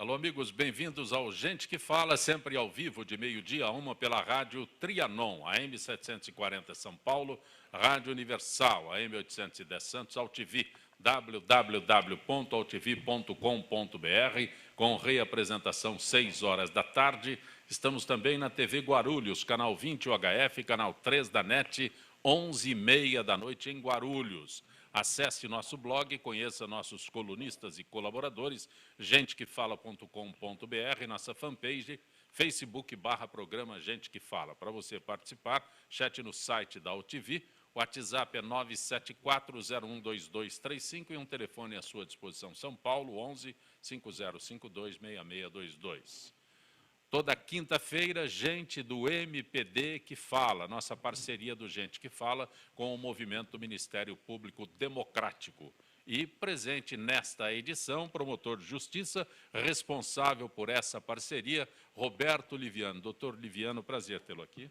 Alô, amigos, bem-vindos ao Gente que Fala, sempre ao vivo, de meio-dia a 1 pela rádio Trianon, AM 740 São Paulo, Rádio Universal, AM 810 Santos, AltV, www.altv.com.br, com reapresentação 6 horas da tarde. Estamos também na TV Guarulhos, canal 20 UHF, canal 3 da NET, 11h30 da noite em Guarulhos. Acesse nosso blog, conheça nossos colunistas e colaboradores, gentequefala.com.br, nossa fanpage, Facebook/programa Gente que Fala. Para você participar, chat no site da AltV, o WhatsApp é 974012235 e um telefone à sua disposição, São Paulo, 11 5052 6622. Toda quinta-feira, gente do MPD que fala, nossa parceria do Gente que Fala com o movimento do Ministério Público Democrático. E presente nesta edição, promotor de justiça, responsável por essa parceria, Roberto Liviano. Doutor Liviano, prazer tê-lo aqui.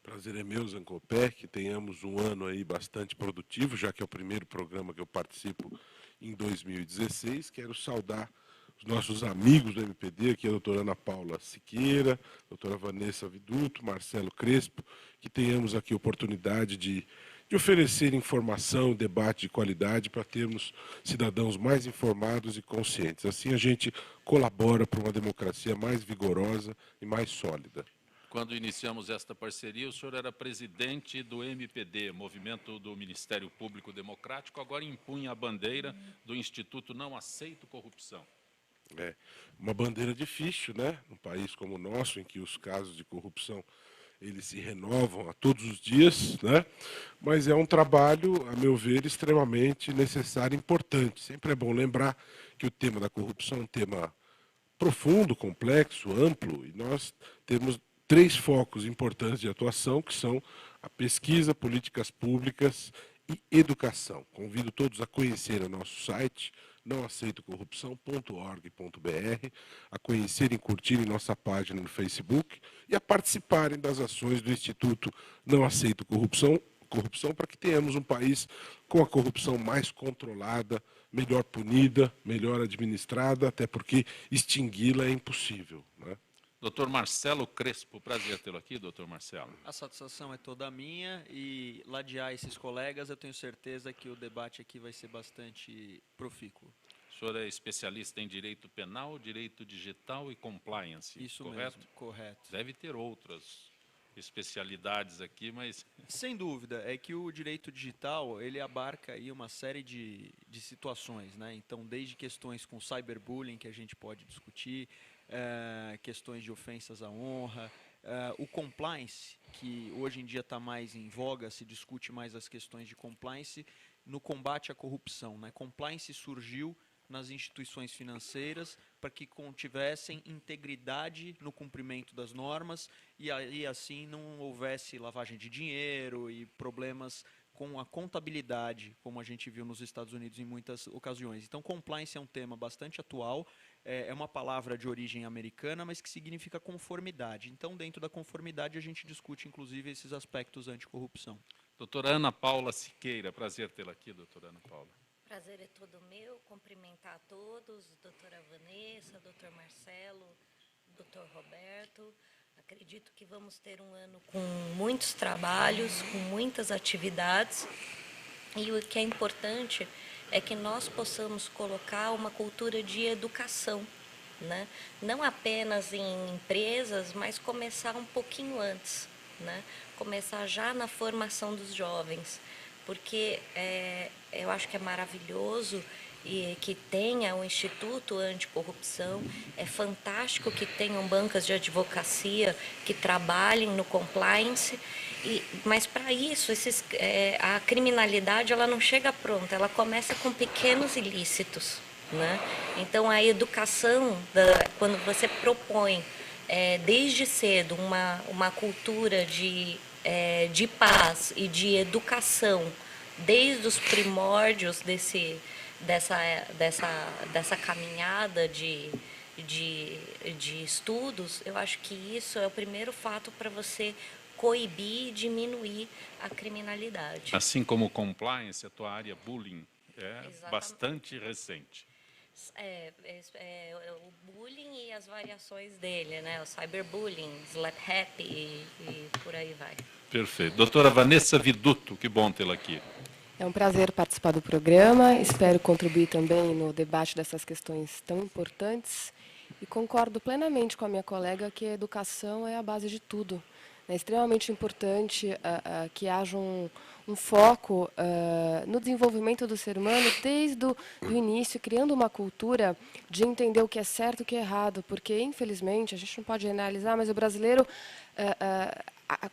Prazer é meu, Zancopé, que tenhamos um ano aí bastante produtivo, já que é o primeiro programa que eu participo em 2016. Quero saudar os nossos amigos do MPD, aqui a doutora Ana Paula Siqueira, a doutora Vanessa Viduto, Marcelo Crespo, que tenhamos aqui a oportunidade de oferecer informação, debate de qualidade para termos cidadãos mais informados e conscientes. Assim a gente colabora para uma democracia mais vigorosa e mais sólida. Quando iniciamos esta parceria, o senhor era presidente do MPD, Movimento do Ministério Público Democrático, agora impunha a bandeira do Instituto Não Aceito Corrupção. É uma bandeira difícil, né? Num país como o nosso, em que os casos de corrupção eles se renovam a todos os dias, né? Mas é um trabalho, a meu ver, extremamente necessário e importante. Sempre é bom lembrar que o tema da corrupção é um tema profundo, complexo, amplo, e nós temos 3 focos importantes de atuação, que são a pesquisa, políticas públicas e educação. Convido todos a conhecerem o nosso site, nãoaceitocorrupção.org.br, a conhecerem e curtirem nossa página no Facebook e a participarem das ações do Instituto Não Aceito Corrupção, para que tenhamos um país com a corrupção mais controlada, melhor punida, melhor administrada, até porque extingui-la é impossível, né? Doutor Marcelo Crespo, prazer tê-lo aqui, doutor Marcelo. A satisfação é toda minha e ladear esses colegas, eu tenho certeza que o debate aqui vai ser bastante profícuo. O senhor é especialista em direito penal, direito digital e compliance, Isso correto? mesmo, correto. Deve ter outras especialidades aqui, mas... Sem dúvida, é que o direito digital, ele abarca aí uma série de situações, né? Então, desde questões com cyberbullying, que a gente pode discutir, questões de ofensas à honra, o compliance, que hoje em dia está mais em voga, se discute mais as questões de compliance no combate à corrupção, né? Compliance surgiu nas instituições financeiras para que tivessem integridade no cumprimento das normas e aí assim não houvesse lavagem de dinheiro e problemas com a contabilidade, como a gente viu nos Estados Unidos em muitas ocasiões. Então, compliance é um tema bastante atual, é uma palavra de origem americana, mas que significa conformidade. Então, dentro da conformidade, a gente discute, inclusive, esses aspectos anticorrupção. Doutora Ana Paula Siqueira, prazer tê-la aqui, doutora Ana Paula. Prazer é todo meu, cumprimentar a todos, doutora Vanessa, doutor Marcelo, doutor Roberto. Acredito que vamos ter um ano com muitos trabalhos, com muitas atividades. E o que é importante é que nós possamos colocar uma cultura de educação, né? Não apenas em empresas, mas começar um pouquinho antes, né? Começar já na formação dos jovens, porque eu acho que é maravilhoso e que tenha o Instituto Anticorrupção, é fantástico que tenham bancas de advocacia que trabalhem no compliance, mas para isso a criminalidade ela não chega pronta, ela começa com pequenos ilícitos, né? Então a educação, quando você propõe desde cedo uma cultura de paz e de educação, desde os primórdios dessa caminhada de estudos, eu acho que isso é o primeiro fato para você coibir e diminuir a criminalidade. Assim como o compliance, a tua área bullying é Exatamente. bastante recente. O bullying e as variações dele, né? O cyberbullying, slap happy e por aí vai. Perfeito. Doutora Vanessa Viduto, que bom tê-la aqui. É um prazer participar do programa, espero contribuir também no debate dessas questões tão importantes e concordo plenamente com a minha colega que a educação é a base de tudo. É extremamente importante que haja um foco no desenvolvimento do ser humano desde o início, criando uma cultura de entender o que é certo e o que é errado, porque, infelizmente, a gente não pode generalizar, mas o brasileiro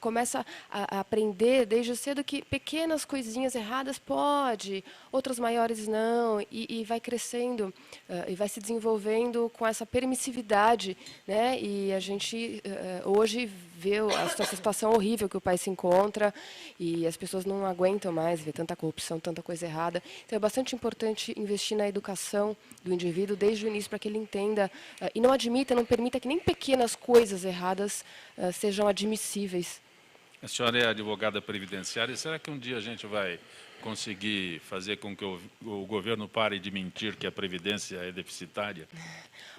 começa a aprender desde cedo que pequenas coisinhas erradas pode, outras maiores não, e vai crescendo e vai se desenvolvendo com essa permissividade, né? E a gente hoje vê essa situação horrível que o país se encontra e as pessoas não aguentam mais ver tanta corrupção, tanta coisa errada. Então é bastante importante investir na educação do indivíduo desde o início para que ele entenda e não admita, não permita que nem pequenas coisas erradas sejam admissíveis. A senhora é advogada previdenciária. Será que um dia a gente vai conseguir fazer com que o governo pare de mentir que a Previdência é deficitária?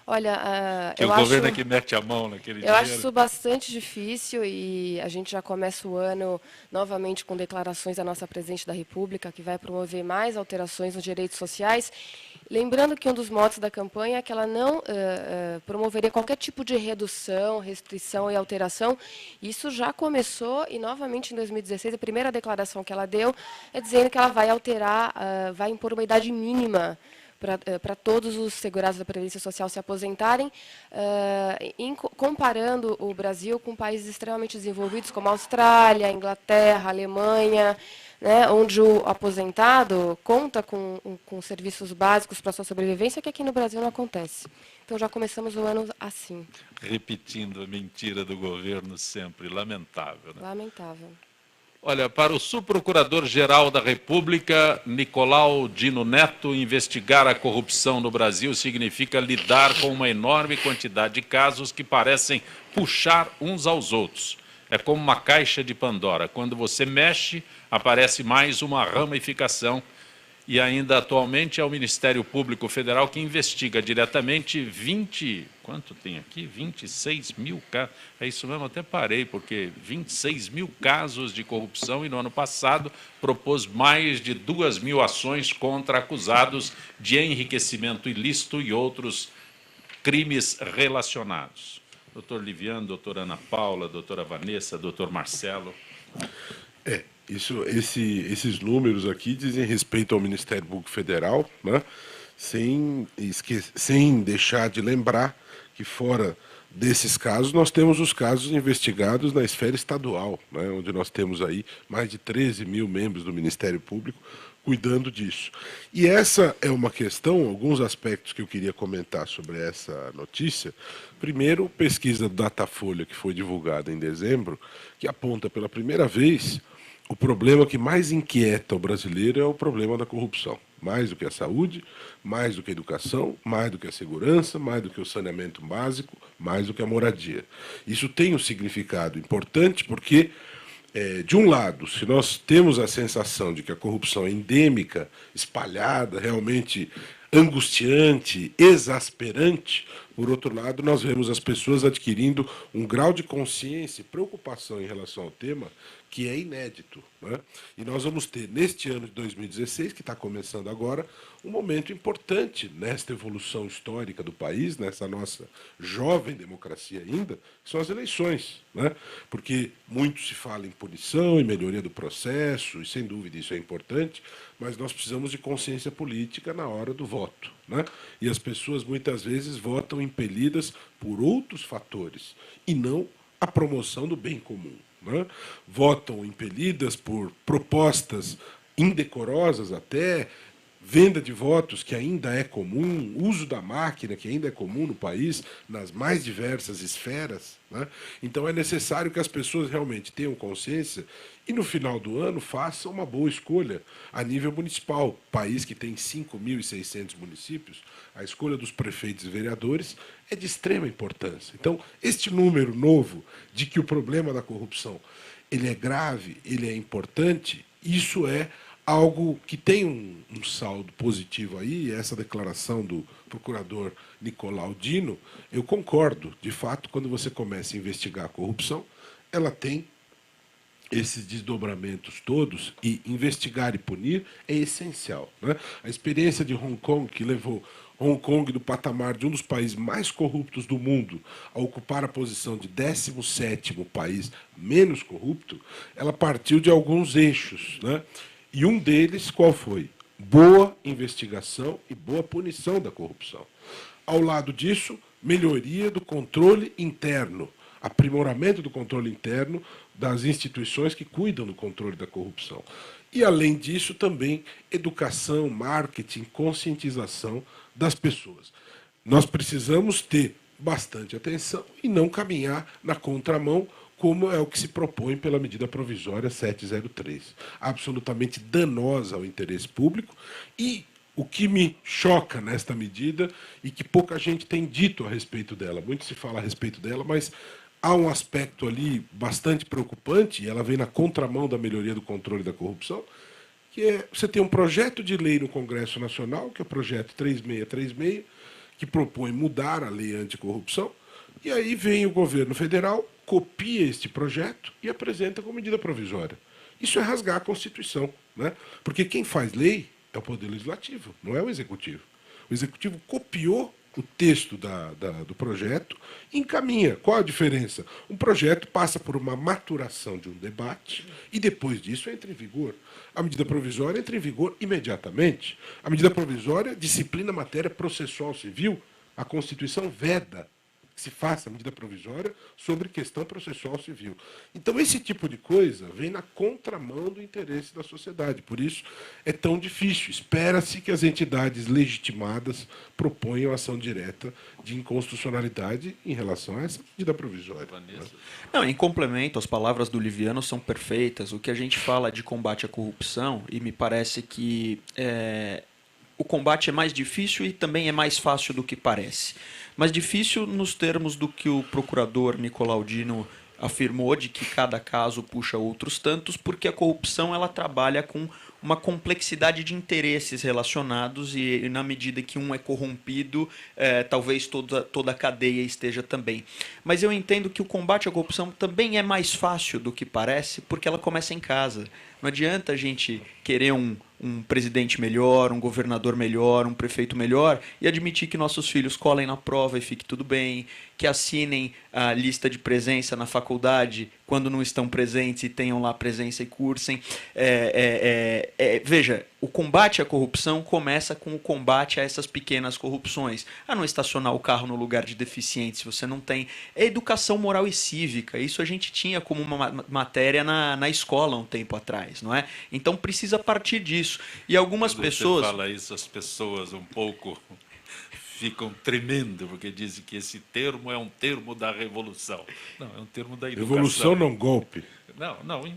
Olha, que o governo é que mete a mão naquele dinheiro. Eu acho isso bastante difícil e a gente já começa o ano novamente com declarações da nossa Presidente da República, que vai promover mais alterações nos direitos sociais. Lembrando que um dos motos da campanha é que ela não promoveria qualquer tipo de redução, restrição e alteração. Isso já começou e, novamente, em 2016, a primeira declaração que ela deu é dizendo que ela vai alterar, vai impor uma idade mínima para todos os segurados da Previdência Social se aposentarem, comparando o Brasil com países extremamente desenvolvidos, como a Austrália, a Inglaterra, a Alemanha, né, onde o aposentado conta com serviços básicos para a sua sobrevivência, que aqui no Brasil não acontece. Então, já começamos o ano assim. Repetindo a mentira do governo sempre, lamentável. Né? Lamentável. Olha, para o subprocurador-geral da República, Nicolau Dino Neto, investigar a corrupção no Brasil significa lidar com uma enorme quantidade de casos que parecem puxar uns aos outros. É como uma caixa de Pandora. Quando você mexe, aparece mais uma ramificação. E ainda atualmente é o Ministério Público Federal que investiga diretamente 26 mil casos. É isso mesmo, até parei, porque 26 mil casos de corrupção e no ano passado propôs mais de 2.000 ações contra acusados de enriquecimento ilícito e outros crimes relacionados. Doutor Liviano, doutora Ana Paula, doutora Vanessa, doutor Marcelo. Esses números aqui dizem respeito ao Ministério Público Federal, né? sem deixar de lembrar que, fora desses casos, nós temos os casos investigados na esfera estadual, né? Onde nós temos aí mais de 13 mil membros do Ministério Público cuidando disso. E essa é uma questão, alguns aspectos que eu queria comentar sobre essa notícia. Primeiro, pesquisa do Datafolha, que foi divulgada em dezembro, que aponta pela primeira vez o problema que mais inquieta o brasileiro é o problema da corrupção. Mais do que a saúde, mais do que a educação, mais do que a segurança, mais do que o saneamento básico, mais do que a moradia. Isso tem um significado importante porque, de um lado, se nós temos a sensação de que a corrupção é endêmica, espalhada, realmente angustiante, exasperante, por outro lado, nós vemos as pessoas adquirindo um grau de consciência e preocupação em relação ao tema que é inédito, né? E nós vamos ter, neste ano de 2016, que está começando agora, um momento importante nesta evolução histórica do país, nessa nossa jovem democracia ainda, que são as eleições, né? Porque muito se fala em punição, em melhoria do processo, e sem dúvida isso é importante, mas nós precisamos de consciência política na hora do voto, né? E as pessoas muitas vezes votam impelidas por outros fatores, e não a promoção do bem comum. Né? Votam impelidas por propostas indecorosas até, venda de votos que ainda é comum, uso da máquina que ainda é comum no país, nas mais diversas esferas. Né? Então é necessário que as pessoas realmente tenham consciência e, no final do ano, façam uma boa escolha a nível municipal. País que tem 5.600 municípios, a escolha dos prefeitos e vereadores é de extrema importância. Então, este número novo de que o problema da corrupção ele é grave, ele é importante, isso é algo que tem um saldo positivo aí, essa declaração do procurador Nicolau Dino, eu concordo. De fato, quando você começa a investigar a corrupção, ela tem esses desdobramentos todos, e investigar e punir é essencial, né? A experiência de Hong Kong, que levou Hong Kong do patamar de um dos países mais corruptos do mundo a ocupar a posição de 17º país menos corrupto, ela partiu de alguns eixos, né? E um deles qual foi? Boa investigação e boa punição da corrupção. Ao lado disso, melhoria do controle interno, aprimoramento do controle interno das instituições que cuidam do controle da corrupção. E, além disso, também educação, marketing, conscientização das pessoas. Nós precisamos ter bastante atenção e não caminhar na contramão, como é o que se propõe pela medida provisória 703. Absolutamente danosa ao interesse público. E o que me choca nesta medida, e que pouca gente tem dito a respeito dela, muito se fala a respeito dela, mas há um aspecto ali bastante preocupante, e ela vem na contramão da melhoria do controle da corrupção, que é você tem um projeto de lei no Congresso Nacional, que é o projeto 3636, que propõe mudar a lei anticorrupção, e aí vem o governo federal, copia este projeto e apresenta como medida provisória. Isso é rasgar a Constituição, né? Porque quem faz lei é o Poder Legislativo, não é o Executivo. O Executivo copiou o texto do projeto e encaminha. Qual a diferença? Um projeto passa por uma maturação de um debate e, depois disso, entra em vigor. A medida provisória entra em vigor imediatamente. A medida provisória disciplina a matéria processual civil. A Constituição veda que se faça a medida provisória sobre questão processual civil. Então, esse tipo de coisa vem na contramão do interesse da sociedade. Por isso, é tão difícil. Espera-se que as entidades legitimadas proponham ação direta de inconstitucionalidade em relação a essa medida provisória. Não, em complemento, as palavras do Liviano são perfeitas. O que a gente fala de combate à corrupção, e me parece que o combate é mais difícil e também é mais fácil do que parece. Mas difícil nos termos do que o procurador Nicolau Dino afirmou, de que cada caso puxa outros tantos, porque a corrupção ela trabalha com uma complexidade de interesses relacionados e na medida que um é corrompido, talvez toda a cadeia esteja também. Mas eu entendo que o combate à corrupção também é mais fácil do que parece, porque ela começa em casa. Não adianta a gente querer um presidente melhor, um governador melhor, um prefeito melhor e admitir que nossos filhos colhem na prova e fique tudo bem, que assinem a lista de presença na faculdade quando não estão presentes e tenham lá presença e cursem. Veja, o combate à corrupção começa com o combate a essas pequenas corrupções. A não estacionar o carro no lugar de deficiente, se você não tem. É educação moral e cívica. Isso a gente tinha como uma matéria na escola um tempo atrás, não é? Então precisa partir disso. E algumas pessoas... Você fala isso, as pessoas um pouco ficam tremendo, porque dizem que esse termo é um termo da revolução. Não, é um termo da educação. Revolução não golpe.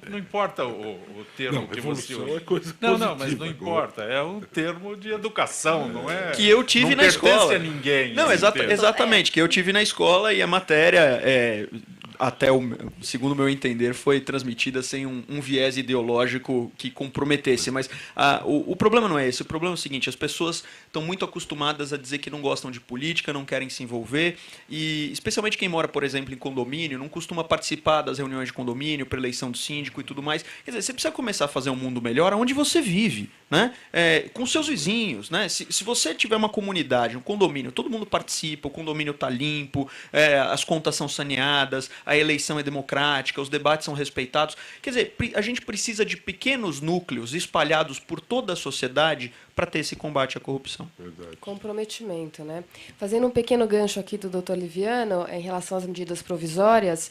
Não importa o termo não, que revolução você usa. É coisa não, positiva, mas não importa. É um termo de educação, não é? Que eu tive não na escola. Não pertence a ninguém. Não, exatamente. Que eu tive na escola e a matéria, até segundo o meu entender, foi transmitida sem um viés ideológico que comprometesse. Mas o problema não é esse. O problema é o seguinte: as pessoas estão muito acostumadas a dizer que não gostam de política, não querem se envolver. E especialmente quem mora, por exemplo, em condomínio, não costuma participar das reuniões de condomínio, para eleição do síndico e tudo mais. Quer dizer, você precisa começar a fazer um mundo melhor onde você vive, né? Com seus vizinhos, né? Se você tiver uma comunidade, um condomínio, todo mundo participa, o condomínio está limpo, as contas são saneadas, a eleição é democrática, os debates são respeitados. Quer dizer, a gente precisa de pequenos núcleos espalhados por toda a sociedade para ter esse combate à corrupção. Verdade. Comprometimento, né? Fazendo um pequeno gancho aqui do Dr. Liviano em relação às medidas provisórias,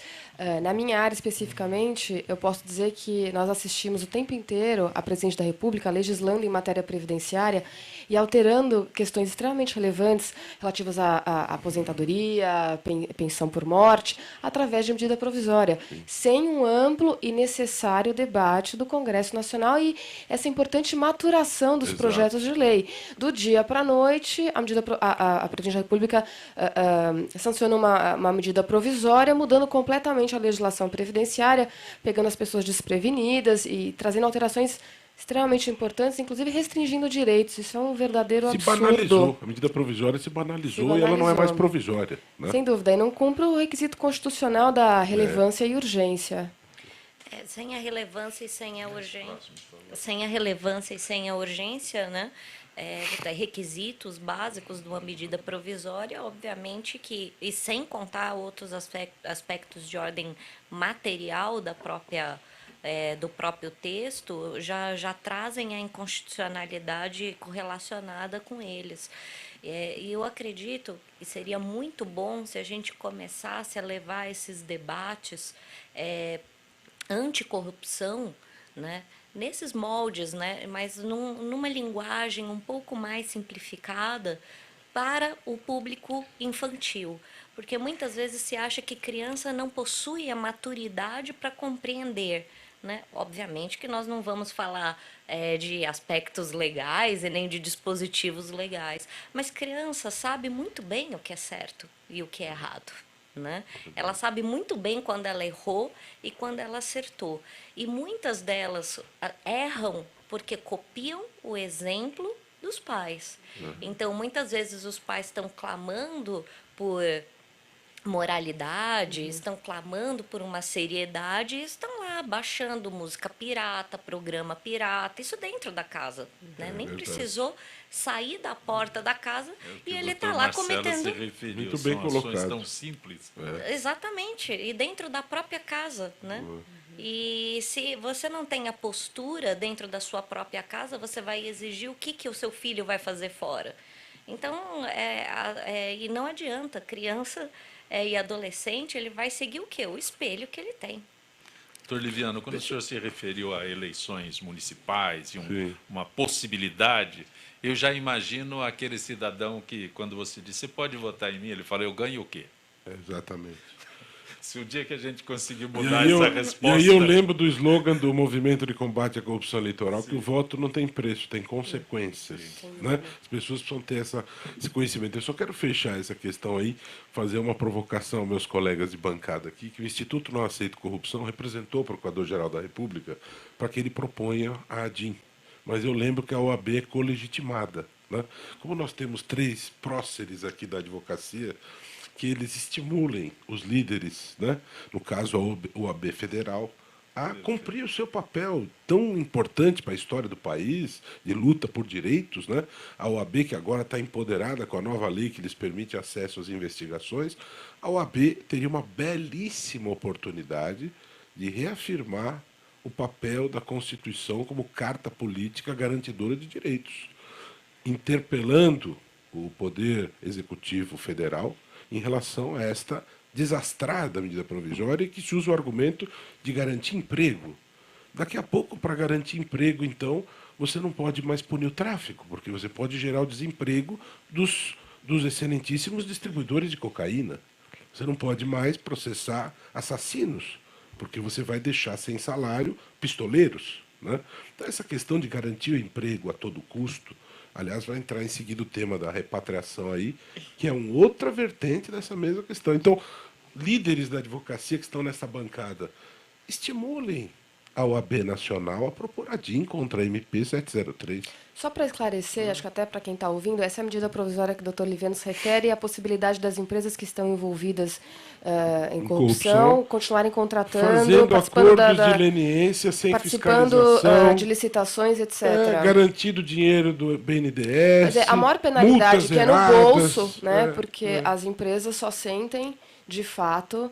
na minha área especificamente, eu posso dizer que nós assistimos o tempo inteiro a Presidente da República legislando em matéria previdenciária e alterando questões extremamente relevantes relativas à aposentadoria, pensão por morte, através de medida provisória, sem um amplo e necessário debate do Congresso Nacional e essa importante maturação dos projetos de lei. Do dia para a noite, a Presidente da República sanciona uma medida provisória, mudando completamente a legislação previdenciária, pegando as pessoas desprevenidas e trazendo alterações extremamente importantes, inclusive restringindo direitos. Isso é um verdadeiro Se absurdo. banalizou, a medida provisória se banalizou e ela não é mais provisória. Né? Sem dúvida, e não cumpre o requisito constitucional da relevância e urgência. Sem a relevância e sem a urgência, sem a relevância e sem a urgência, né? Requisitos básicos de uma medida provisória, obviamente que, e sem contar outros aspectos de ordem material da própria do próprio texto, já trazem a inconstitucionalidade correlacionada com eles. E eu acredito que seria muito bom se a gente começasse a levar esses debates anticorrupção, né, nesses moldes, né, mas numa linguagem um pouco mais simplificada para o público infantil. Porque muitas vezes se acha que criança não possui a maturidade para compreender. Né? Obviamente que nós não vamos falar de aspectos legais e nem de dispositivos legais, mas criança sabe muito bem o que é certo e o que é errado. Né? Ela sabe muito bem quando ela errou e quando ela acertou. E muitas delas erram porque copiam o exemplo dos pais. Então, muitas vezes os pais estão clamando por moralidade, estão clamando por uma seriedade e estão lá baixando música pirata, programa pirata, isso dentro da casa. Né? Nem precisou sair da porta da casa e ele está lá cometendo... Muito bem colocado. Tão simples. Exatamente, e dentro da própria casa. Né? E se você não tem a postura dentro da sua própria casa, você vai exigir o que o seu filho vai fazer fora. Então, e não adianta, criança e adolescente, ele vai seguir o quê? O espelho que ele tem. Doutor Liviano, quando o senhor se referiu a eleições municipais e uma possibilidade, eu já imagino aquele cidadão que, quando você diz, você pode votar em mim, ele fala, eu ganho o quê? Exatamente. Se o dia que a gente conseguir mudar essa resposta... E aí eu lembro do slogan do Movimento de Combate à Corrupção Eleitoral, que o voto não tem preço, tem consequências. Né? As pessoas precisam ter esse conhecimento. Eu só quero fechar essa questão aí, fazer uma provocação aos meus colegas de bancada aqui, que o Instituto Não Aceito Corrupção representou o Procurador-Geral da República para que ele proponha a ADIM. Mas eu lembro que a OAB é colegitimada. Né? Como nós temos 3 próceres aqui da advocacia, que eles estimulem os líderes, né? No caso a OAB Federal, a cumprir o seu papel tão importante para a história do país, de luta por direitos. Né? A OAB, que agora está empoderada com a nova lei que lhes permite acesso às investigações, a OAB teria uma belíssima oportunidade de reafirmar o papel da Constituição como carta política garantidora de direitos, interpelando o Poder Executivo Federal em relação a esta desastrada medida provisória que se usa o argumento de garantir emprego. Daqui a pouco, para garantir emprego, então, você não pode mais punir o tráfico, porque você pode gerar o desemprego dos excelentíssimos distribuidores de cocaína. Você não pode mais processar assassinos, porque você vai deixar sem salário pistoleiros. Né? Então, essa questão de garantir o emprego a todo custo, aliás, vai entrar em seguida o tema da repatriação aí, que é uma outra vertente dessa mesma questão. Então, líderes da advocacia que estão nessa bancada, estimulem a OAB Nacional a propor a DIN contra a MP 703. Só para esclarecer, acho que até para quem está ouvindo, essa é a medida provisória que o doutor Liviano se refere à possibilidade das empresas que estão envolvidas em corrupção continuarem contratando, fazendo acordos de leniência sem fiscalização, participando de licitações, etc. Garantido dinheiro do BNDES. Mas a maior penalidade que é no bolso, né, porque as empresas só sentem, de fato,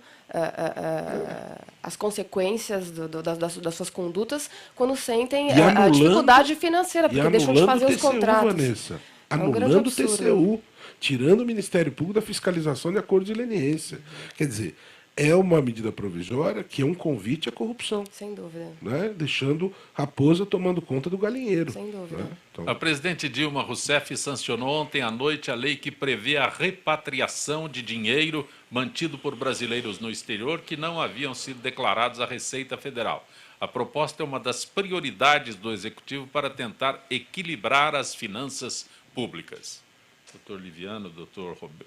as consequências das suas condutas quando sentem a dificuldade financeira, porque deixam de fazer os contratos. Vanessa, anulando o TCU, tirando o Ministério Público da fiscalização de acordo de leniência. Quer dizer, é uma medida provisória que é um convite à corrupção. Sem dúvida. Né? Deixando raposa tomando conta do galinheiro. Sem dúvida. Né? Então... A presidente Dilma Rousseff sancionou ontem à noite a lei que prevê a repatriação de dinheiro mantido por brasileiros no exterior que não haviam sido declarados à Receita Federal. A proposta é uma das prioridades do Executivo para tentar equilibrar as finanças públicas. Doutor Liviano,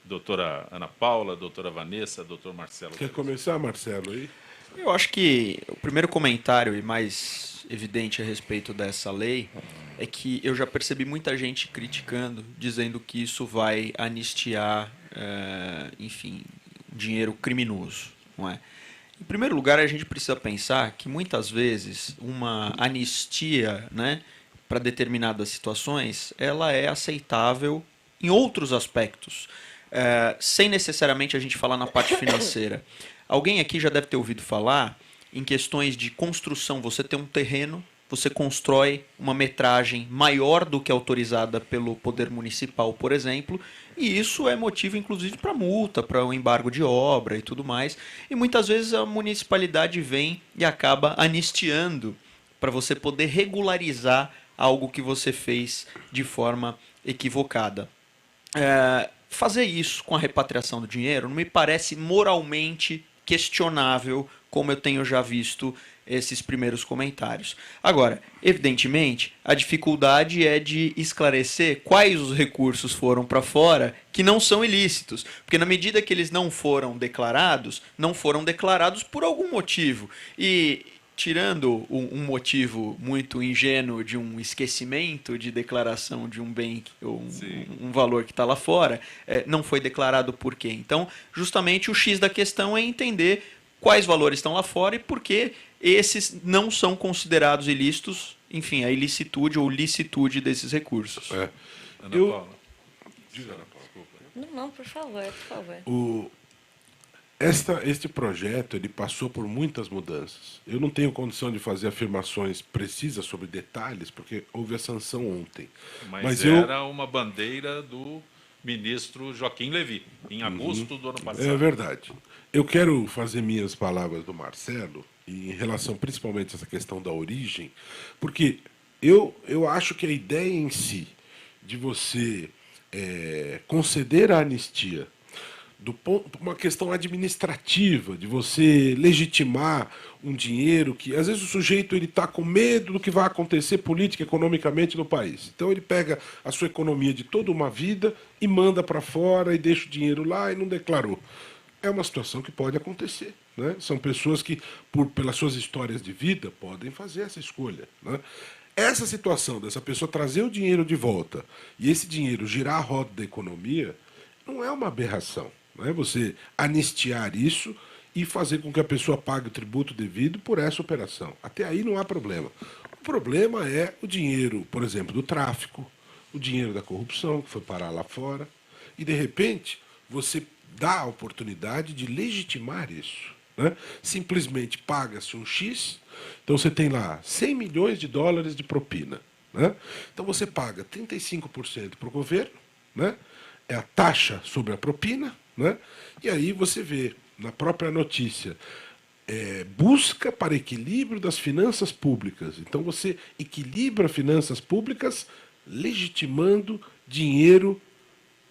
doutora Ana Paula, doutora Vanessa, doutor Marcelo. Quer começar, Marcelo, aí? Eu acho que o primeiro comentário e mais evidente a respeito dessa lei é que eu já percebi muita gente criticando, dizendo que isso vai anistiar, enfim, dinheiro criminoso, não é? Em primeiro lugar, a gente precisa pensar que muitas vezes uma anistia, né, para determinadas situações, ela é aceitável em outros aspectos, sem necessariamente a gente falar na parte financeira. Alguém aqui já deve ter ouvido falar em questões de construção. Você tem um terreno, você constrói uma metragem maior do que autorizada pelo poder municipal, por exemplo, e isso é motivo, inclusive, para multa, para o embargo de obra e tudo mais. E muitas vezes a municipalidade vem e acaba anistiando para você poder regularizar algo que você fez de forma equivocada. Fazer isso com a repatriação do dinheiro não me parece moralmente questionável, como eu tenho já visto esses primeiros comentários. Agora, evidentemente, a dificuldade é de esclarecer quais os recursos foram para fora que não são ilícitos, porque na medida que eles não foram declarados por algum motivo. E tirando um motivo muito ingênuo de um esquecimento de declaração de um bem ou um valor que está lá fora, não foi declarado por quê? Então, justamente o X da questão é entender quais valores estão lá fora e por que esses não são considerados ilícitos, enfim, a ilicitude ou licitude desses recursos. Ana Paula. Diga, Ana Paula, desculpa. Não, por favor. Este projeto ele passou por muitas mudanças. Eu não tenho condição de fazer afirmações precisas sobre detalhes, porque houve a sanção ontem. Mas era uma bandeira do ministro Joaquim Levy, em agosto do ano passado. É verdade. Eu quero fazer minhas palavras do Marcelo, em relação principalmente a essa questão da origem, porque eu acho que a ideia em si de você conceder a anistia uma questão administrativa, de você legitimar um dinheiro que, às vezes, o sujeito está com medo do que vai acontecer política, economicamente no país. Então, ele pega a sua economia de toda uma vida e manda para fora e deixa o dinheiro lá e não declarou. É uma situação que pode acontecer. Né? São pessoas que, pelas suas histórias de vida, podem fazer essa escolha. Né? Essa situação dessa pessoa trazer o dinheiro de volta e esse dinheiro girar a roda da economia não é uma aberração. Não é você anistiar isso e fazer com que a pessoa pague o tributo devido por essa operação. Até aí não há problema. O problema é o dinheiro, por exemplo, do tráfico, o dinheiro da corrupção, que foi parar lá fora, e, de repente, você dá a oportunidade de legitimar isso. Né? Simplesmente paga-se um X, então você tem lá 100 milhões de dólares de propina. Né? Então você paga 35% para o governo, né? É a taxa sobre a propina, né? E aí você vê na própria notícia, busca para equilíbrio das finanças públicas. Então você equilibra finanças públicas legitimando dinheiro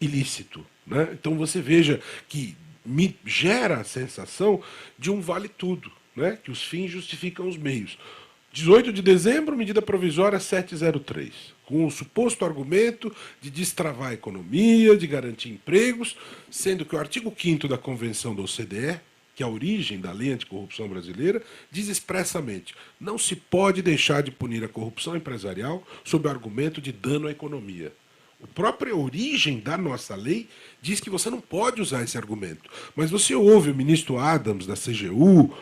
ilícito. Né? Então você veja que me gera a sensação de um vale-tudo, né? Que os fins justificam os meios. 18 de dezembro, medida provisória 703, com o suposto argumento de destravar a economia, de garantir empregos, sendo que o artigo 5º da Convenção da OCDE, que é a origem da lei anticorrupção brasileira, diz expressamente: não se pode deixar de punir a corrupção empresarial sob o argumento de dano à economia. A própria origem da nossa lei diz que você não pode usar esse argumento. Mas você ouve o ministro Adams, da CGU,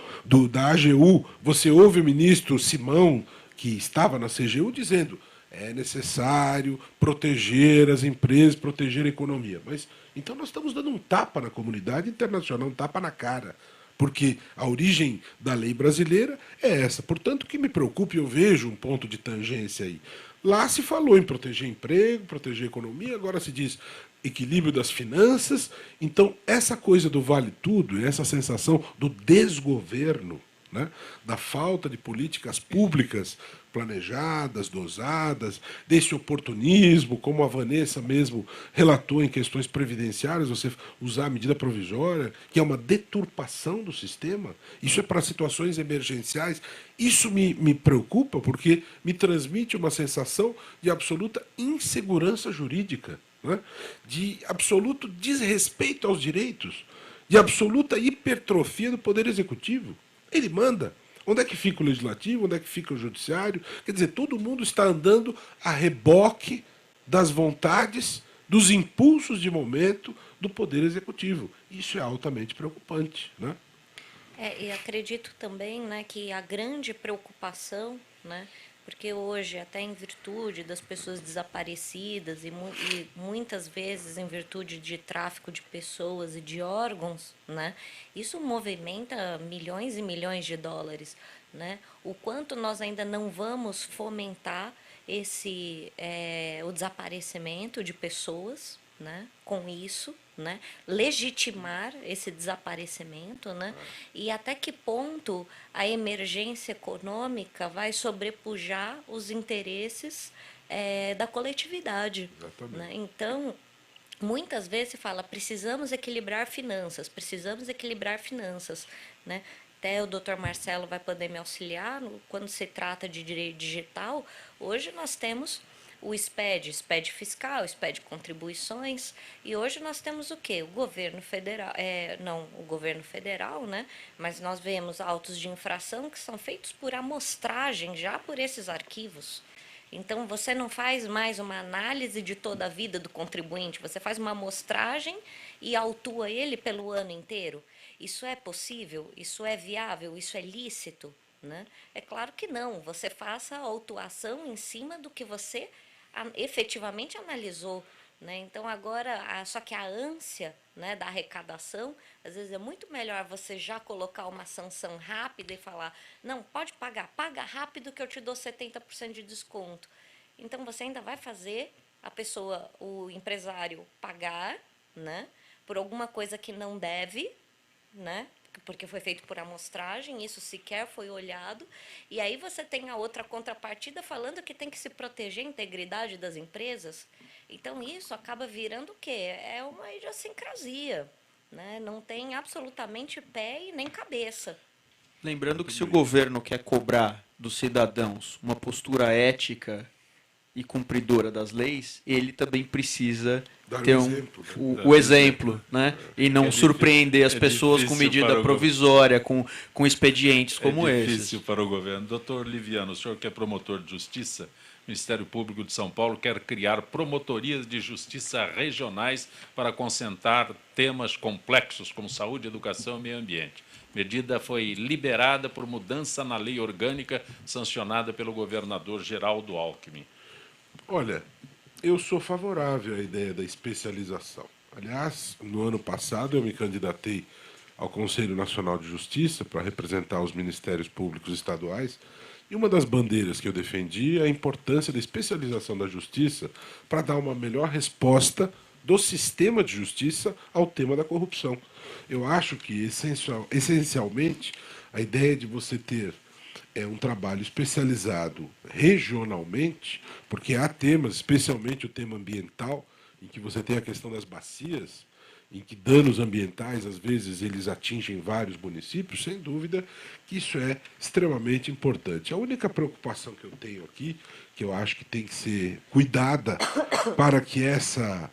da AGU, você ouve o ministro Simão, que estava na CGU, dizendo é necessário proteger as empresas, proteger a economia. Mas então nós estamos dando um tapa na comunidade internacional, um tapa na cara. Porque a origem da lei brasileira é essa. Portanto, o que me preocupa, e eu vejo um ponto de tangência aí. Lá se falou em proteger emprego, proteger economia, agora se diz equilíbrio das finanças. Então, essa coisa do vale tudo, essa sensação do desgoverno, né, da falta de políticas públicas planejadas, dosadas, desse oportunismo, como a Vanessa mesmo relatou em questões previdenciárias, você usar a medida provisória, que é uma deturpação do sistema, isso é para situações emergenciais. Isso me preocupa porque me transmite uma sensação de absoluta insegurança jurídica, né? De absoluto desrespeito aos direitos, de absoluta hipertrofia do Poder Executivo. Ele manda. Onde é que fica o legislativo? Onde é que fica o judiciário? Quer dizer, todo mundo está andando a reboque das vontades, dos impulsos de momento do Poder Executivo. Isso é altamente preocupante, né? E acredito também, né, que a grande preocupação, né, porque hoje, até em virtude das pessoas desaparecidas e muitas vezes em virtude de tráfico de pessoas e de órgãos, né, isso movimenta milhões e milhões de dólares, né? O quanto nós ainda não vamos fomentar o desaparecimento de pessoas, né, com isso, né, legitimar esse desaparecimento, né, e até que ponto a emergência econômica vai sobrepujar os interesses da coletividade. Exatamente. Né? Então, muitas vezes se fala, precisamos equilibrar finanças, né? Até o doutor Marcelo vai poder me auxiliar quando se trata de direito digital. Hoje nós temos o SPED fiscal, SPED contribuições, e hoje nós temos o quê? O governo federal, não o governo federal, né? Mas nós vemos autos de infração que são feitos por amostragem já por esses arquivos. Então, você não faz mais uma análise de toda a vida do contribuinte, você faz uma amostragem e autua ele pelo ano inteiro. Isso é possível? Isso é viável? Isso é lícito? Né? É claro que não. Você faça a autuação em cima do que você efetivamente analisou. Né? Então, agora, só que a ânsia, né, da arrecadação, às vezes é muito melhor você já colocar uma sanção rápida e falar, não, pode pagar, paga rápido que eu te dou 70% de desconto. Então, você ainda vai fazer a pessoa, o empresário, pagar, né, por alguma coisa que não deve, né, porque foi feito por amostragem, isso sequer foi olhado, e aí você tem a outra contrapartida falando que tem que se proteger a integridade das empresas. Então, isso acaba virando o quê? É uma idiosincrasia, né? Não tem absolutamente pé e nem cabeça. Lembrando que se o governo quer cobrar dos cidadãos uma postura ética e cumpridora das leis, ele também precisa ter o exemplo, né? E não surpreender as pessoas com medida provisória, com expedientes como esses. É difícil para o governo. Doutor Liviano, o senhor que é promotor de justiça, o Ministério Público de São Paulo quer criar promotorias de justiça regionais para concentrar temas complexos como saúde, educação e meio ambiente. Medida foi liberada por mudança na lei orgânica sancionada pelo governador Geraldo Alckmin. Olha, eu sou favorável à ideia da especialização. Aliás, no ano passado eu me candidatei ao Conselho Nacional de Justiça para representar os ministérios públicos estaduais, e uma das bandeiras que eu defendi é a importância da especialização da justiça para dar uma melhor resposta do sistema de justiça ao tema da corrupção. Eu acho que, essencialmente, a ideia de você ter um trabalho especializado regionalmente, porque há temas, especialmente o tema ambiental, em que você tem a questão das bacias, em que danos ambientais, às vezes, eles atingem vários municípios, sem dúvida que isso é extremamente importante. A única preocupação que eu tenho aqui, que eu acho que tem que ser cuidada para que esta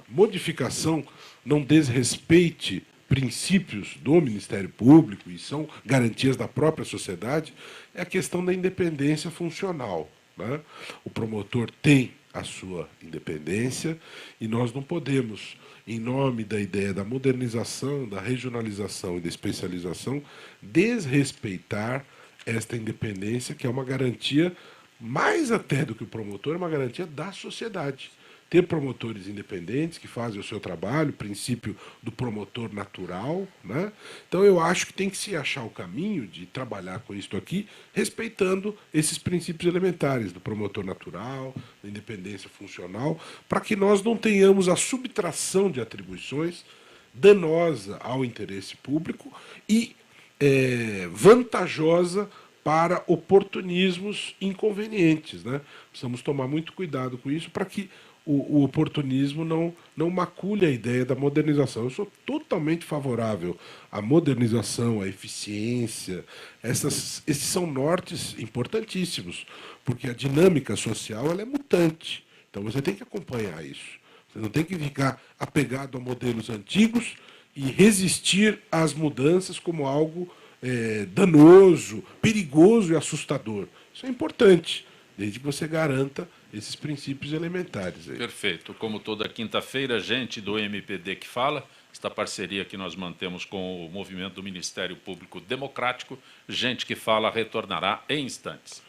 modificação não desrespeite princípios do Ministério Público, e são garantias da própria sociedade, é a questão da independência funcional, né? O promotor tem a sua independência e nós não podemos, em nome da ideia da modernização, da regionalização e da especialização, desrespeitar esta independência, que é uma garantia, mais até do que o promotor, é uma garantia da sociedade. Ter promotores independentes que fazem o seu trabalho, o princípio do promotor natural, né? Então, eu acho que tem que se achar o caminho de trabalhar com isso aqui, respeitando esses princípios elementares do promotor natural, da independência funcional, para que nós não tenhamos a subtração de atribuições danosa ao interesse público e vantajosa para oportunismos inconvenientes, né? Precisamos tomar muito cuidado com isso para que o oportunismo não macule a ideia da modernização. Eu sou totalmente favorável à modernização, à eficiência. Esses são nortes importantíssimos, porque a dinâmica social ela é mutante. Então você tem que acompanhar isso. Você não tem que ficar apegado a modelos antigos e resistir às mudanças como algo danoso, perigoso e assustador. Isso é importante, desde que você garanta esses princípios elementares. Aí. Perfeito. Como toda quinta-feira, gente do MPD que fala, esta parceria que nós mantemos com o movimento do Ministério Público Democrático, gente que fala retornará em instantes.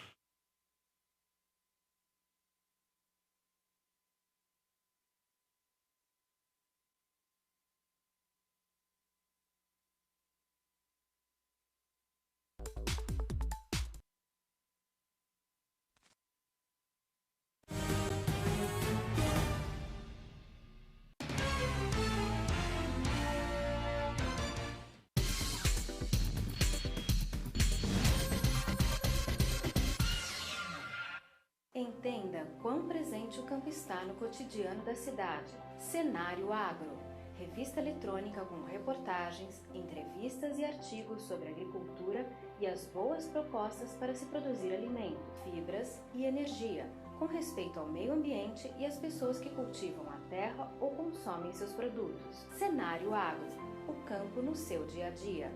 Entenda quão presente o campo está no cotidiano da cidade. Cenário Agro, revista eletrônica com reportagens, entrevistas e artigos sobre agricultura e as boas propostas para se produzir alimento, fibras e energia, com respeito ao meio ambiente e às pessoas que cultivam a terra ou consomem seus produtos. Cenário Agro, o campo no seu dia a dia.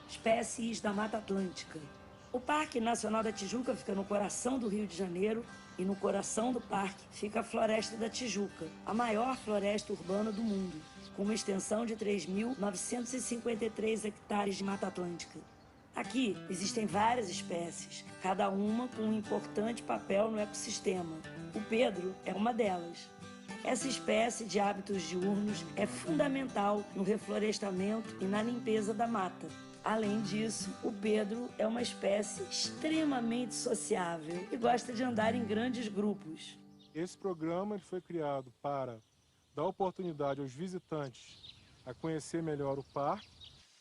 Espécies da Mata Atlântica. O Parque Nacional da Tijuca fica no coração do Rio de Janeiro e no coração do parque fica a Floresta da Tijuca, a maior floresta urbana do mundo, com uma extensão de 3.953 hectares de Mata Atlântica. Aqui existem várias espécies, cada uma com um importante papel no ecossistema. O Pedro é uma delas. Essa espécie de hábitos diurnos é fundamental no reflorestamento e na limpeza da mata. Além disso, o Pedro é uma espécie extremamente sociável e gosta de andar em grandes grupos. Esse programa foi criado para dar oportunidade aos visitantes a conhecer melhor o parque,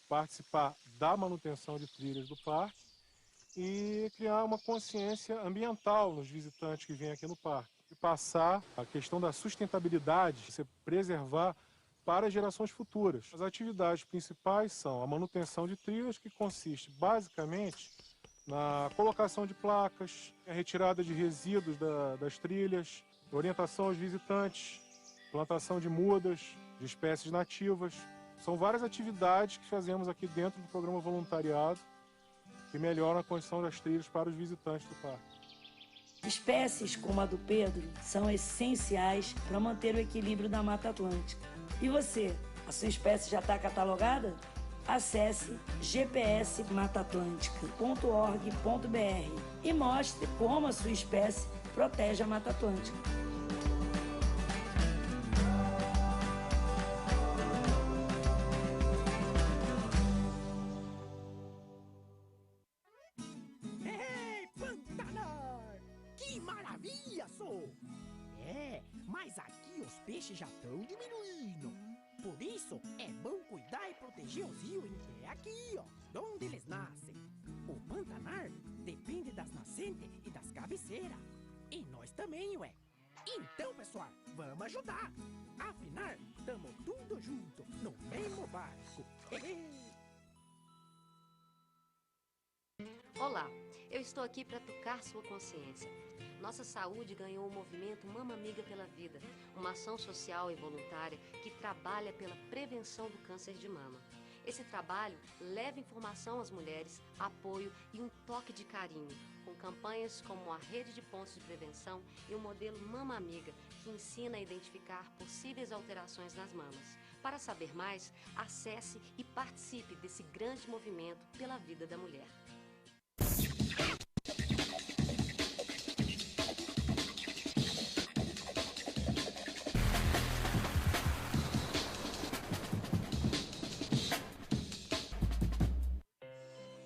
participar da manutenção de trilhas do parque e criar uma consciência ambiental nos visitantes que vêm aqui no parque. E passar a questão da sustentabilidade, você preservar para as gerações futuras. As atividades principais são a manutenção de trilhas, que consiste basicamente na colocação de placas, a retirada de resíduos das trilhas, orientação aos visitantes, plantação de mudas, de espécies nativas. São várias atividades que fazemos aqui dentro do programa voluntariado que melhoram a condição das trilhas para os visitantes do parque. Espécies como a do Pedro são essenciais para manter o equilíbrio da Mata Atlântica. E você, a sua espécie já está catalogada? Acesse gpsmataatlântica.org.br e mostre como a sua espécie protege a Mata Atlântica. Ei, Pantanal! Que maravilha, sou! Mas aqui os peixes já estão diminuindo. Por isso, é bom cuidar e proteger os rios que é aqui, ó, de onde eles nascem. O Pantanal depende das nascentes e das cabeceiras. E nós também, ué. Então, pessoal, vamos ajudar. Afinal, tamo tudo junto, no mesmo barco. Olá, eu estou aqui para tocar sua consciência. Nossa saúde ganhou o movimento Mama Amiga pela Vida, uma ação social e voluntária que trabalha pela prevenção do câncer de mama. Esse trabalho leva informação às mulheres, apoio e um toque de carinho, com campanhas como a Rede de Pontos de Prevenção e o modelo Mama Amiga, que ensina a identificar possíveis alterações nas mamas. Para saber mais, acesse e participe desse grande movimento pela vida da mulher.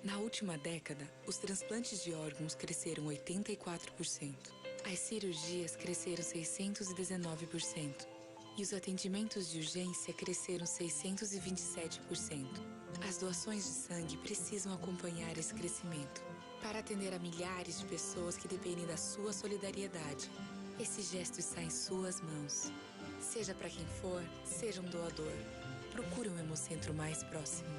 Na última década, os transplantes de órgãos cresceram 84%. As cirurgias cresceram 619%. E os atendimentos de urgência cresceram 627%. As doações de sangue precisam acompanhar esse crescimento para atender a milhares de pessoas que dependem da sua solidariedade. Esse gesto está em suas mãos. Seja para quem for, seja um doador. Procure um Hemocentro mais próximo.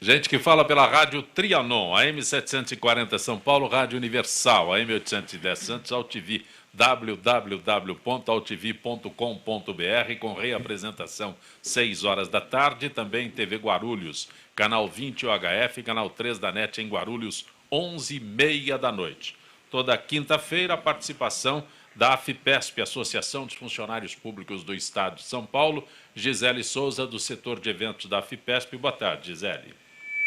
Gente que fala pela Rádio Trianon, AM 740 São Paulo, Rádio Universal, AM 810 Santos, AltV, www.altv.com.br, com reapresentação 6 horas da tarde, também TV Guarulhos, canal 20 UHF, canal 3 da NET em Guarulhos, 11h30 da noite. Toda quinta-feira, a participação da AFIPESP, Associação dos Funcionários Públicos do Estado de São Paulo, Gisele Souza, do setor de eventos da AFIPESP. Boa tarde, Gisele.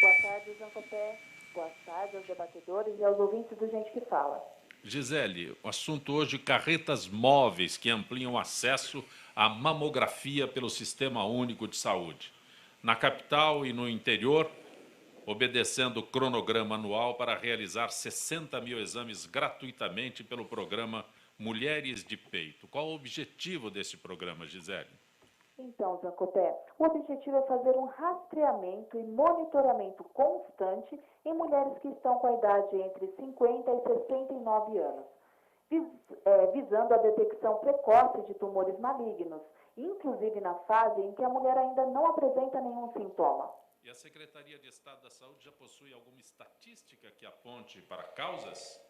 Boa tarde, Zancopé. Boa tarde aos debatedores e aos ouvintes do Gente que Fala. Gisele, o assunto hoje, carretas móveis que ampliam o acesso à mamografia pelo Sistema Único de Saúde. Na capital e no interior, obedecendo o cronograma anual para realizar 60 mil exames gratuitamente pelo programa Mulheres de Peito. Qual o objetivo desse programa, Gisele? Então, Zancopé, o objetivo é fazer um rastreamento e monitoramento constante em mulheres que estão com a idade entre 50 e 69 anos, visando a detecção precoce de tumores malignos, inclusive na fase em que a mulher ainda não apresenta nenhum sintoma. E a Secretaria de Estado da Saúde já possui alguma estatística que aponte para causas?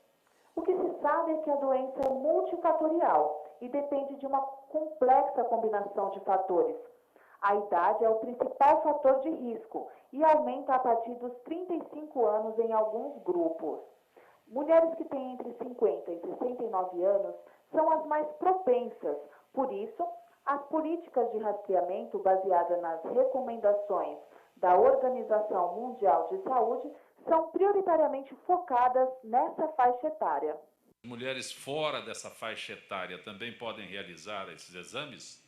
O que se sabe é que a doença é multifatorial e depende de uma complexa combinação de fatores. A idade é o principal fator de risco e aumenta a partir dos 35 anos em alguns grupos. Mulheres que têm entre 50 e 69 anos são as mais propensas. Por isso, as políticas de rastreamento baseadas nas recomendações da Organização Mundial de Saúde são prioritariamente focadas nessa faixa etária. Mulheres fora dessa faixa etária também podem realizar esses exames?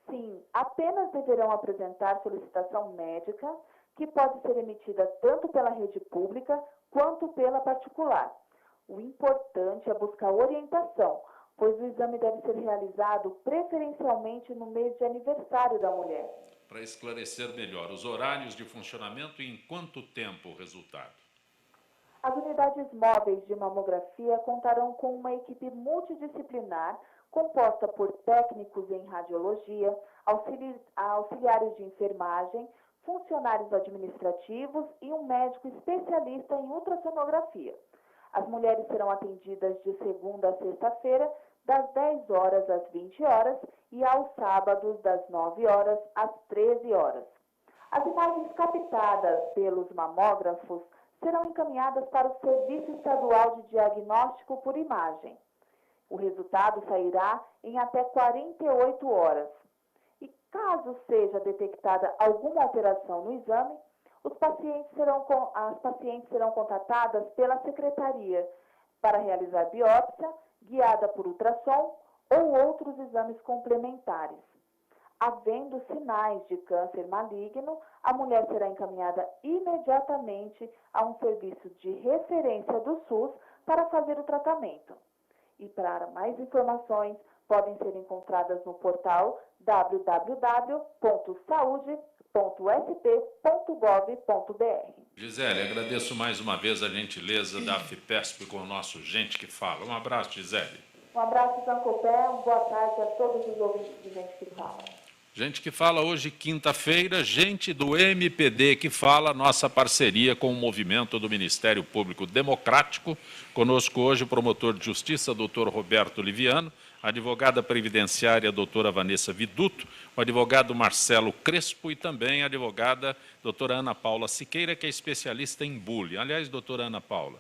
Sim, apenas deverão apresentar solicitação médica, que pode ser emitida tanto pela rede pública quanto pela particular. O importante é buscar orientação, pois o exame deve ser realizado preferencialmente no mês de aniversário da mulher. Para esclarecer melhor, os horários de funcionamento e em quanto tempo o resultado? As unidades móveis de mamografia contarão com uma equipe multidisciplinar composta por técnicos em radiologia, auxiliares de enfermagem, funcionários administrativos e um médico especialista em ultrassonografia. As mulheres serão atendidas de segunda a sexta-feira, das 10 horas às 20 horas e aos sábados, das 9 horas às 13 horas. As imagens captadas pelos mamógrafos serão encaminhadas para o Serviço Estadual de Diagnóstico por Imagem. O resultado sairá em até 48 horas. E caso seja detectada alguma alteração no exame, as pacientes serão contatadas pela Secretaria para realizar biópsia, guiada por ultrassom ou outros exames complementares. Havendo sinais de câncer maligno, a mulher será encaminhada imediatamente a um serviço de referência do SUS para fazer o tratamento. E para mais informações, podem ser encontradas no portal www.saude.sp.gov.br. Gisele, agradeço mais uma vez a gentileza da AFIPESP com o nosso Gente que Fala. Um abraço, Gisele. Um abraço, Zancopé. Boa tarde a todos os ouvintes de Gente que Fala. Gente que Fala hoje, quinta-feira, gente do MPD que fala, nossa parceria com o movimento do Ministério Público Democrático. Conosco hoje o promotor de justiça, doutor Roberto Liviano, a advogada previdenciária, doutora Vanessa Viduto, o advogado Marcelo Crespo e também a advogada doutora Ana Paula Siqueira, que é especialista em bullying. Aliás, doutora Ana Paula,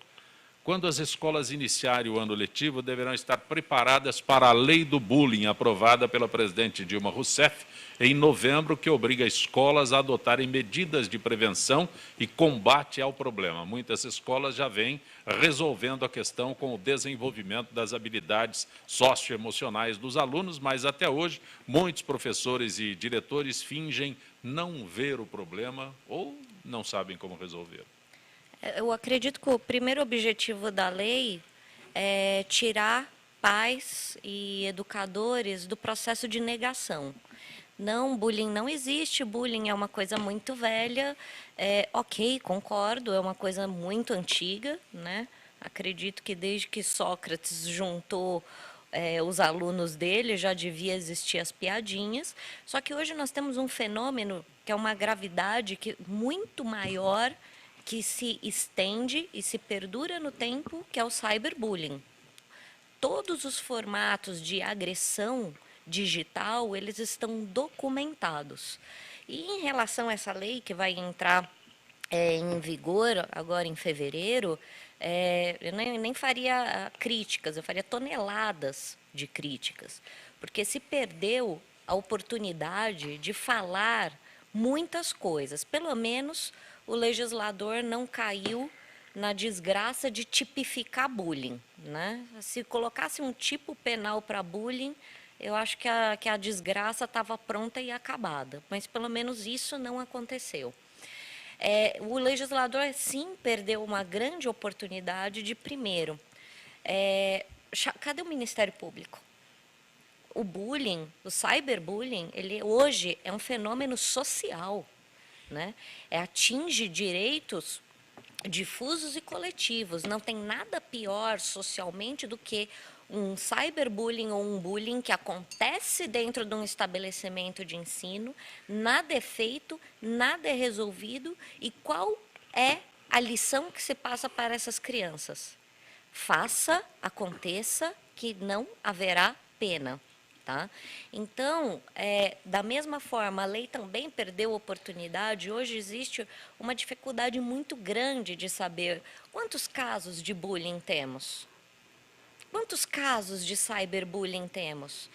quando as escolas iniciarem o ano letivo, deverão estar preparadas para a lei do bullying, aprovada pela presidente Dilma Rousseff em novembro, que obriga escolas a adotarem medidas de prevenção e combate ao problema. Muitas escolas já vêm resolvendo a questão com o desenvolvimento das habilidades socioemocionais dos alunos, mas até hoje muitos professores e diretores fingem não ver o problema ou não sabem como resolver. Eu acredito que o primeiro objetivo da lei é tirar pais e educadores do processo de negação. Não, bullying não existe, bullying é uma coisa muito velha, ok, concordo, é uma coisa muito antiga, né? Acredito que desde que Sócrates juntou os alunos dele, já devia existir as piadinhas, só que hoje nós temos um fenômeno que é uma gravidade muito maior, que se estende e se perdura no tempo, que é o cyberbullying. Todos os formatos de agressão digital, eles estão documentados. E em relação a essa lei que vai entrar em vigor agora em fevereiro, eu nem faria críticas, eu faria toneladas de críticas, porque se perdeu a oportunidade de falar muitas coisas. Pelo menos o legislador não caiu na desgraça de tipificar bullying, né? Se colocasse um tipo penal para bullying, eu acho que a desgraça estava pronta e acabada, mas pelo menos isso não aconteceu. O legislador, sim, perdeu uma grande oportunidade de, primeiro, cadê o Ministério Público? O bullying, o cyberbullying, ele hoje é um fenômeno social, né? Atinge direitos difusos e coletivos. Não tem nada pior socialmente do que um cyberbullying ou um bullying que acontece dentro de um estabelecimento de ensino, nada é feito, nada é resolvido. E qual é a lição que se passa para essas crianças? Faça, aconteça, que não haverá pena. Tá? Então, da mesma forma, a lei também perdeu oportunidade. Hoje existe uma dificuldade muito grande de saber quantos casos de bullying temos. Quantos casos de cyberbullying temos?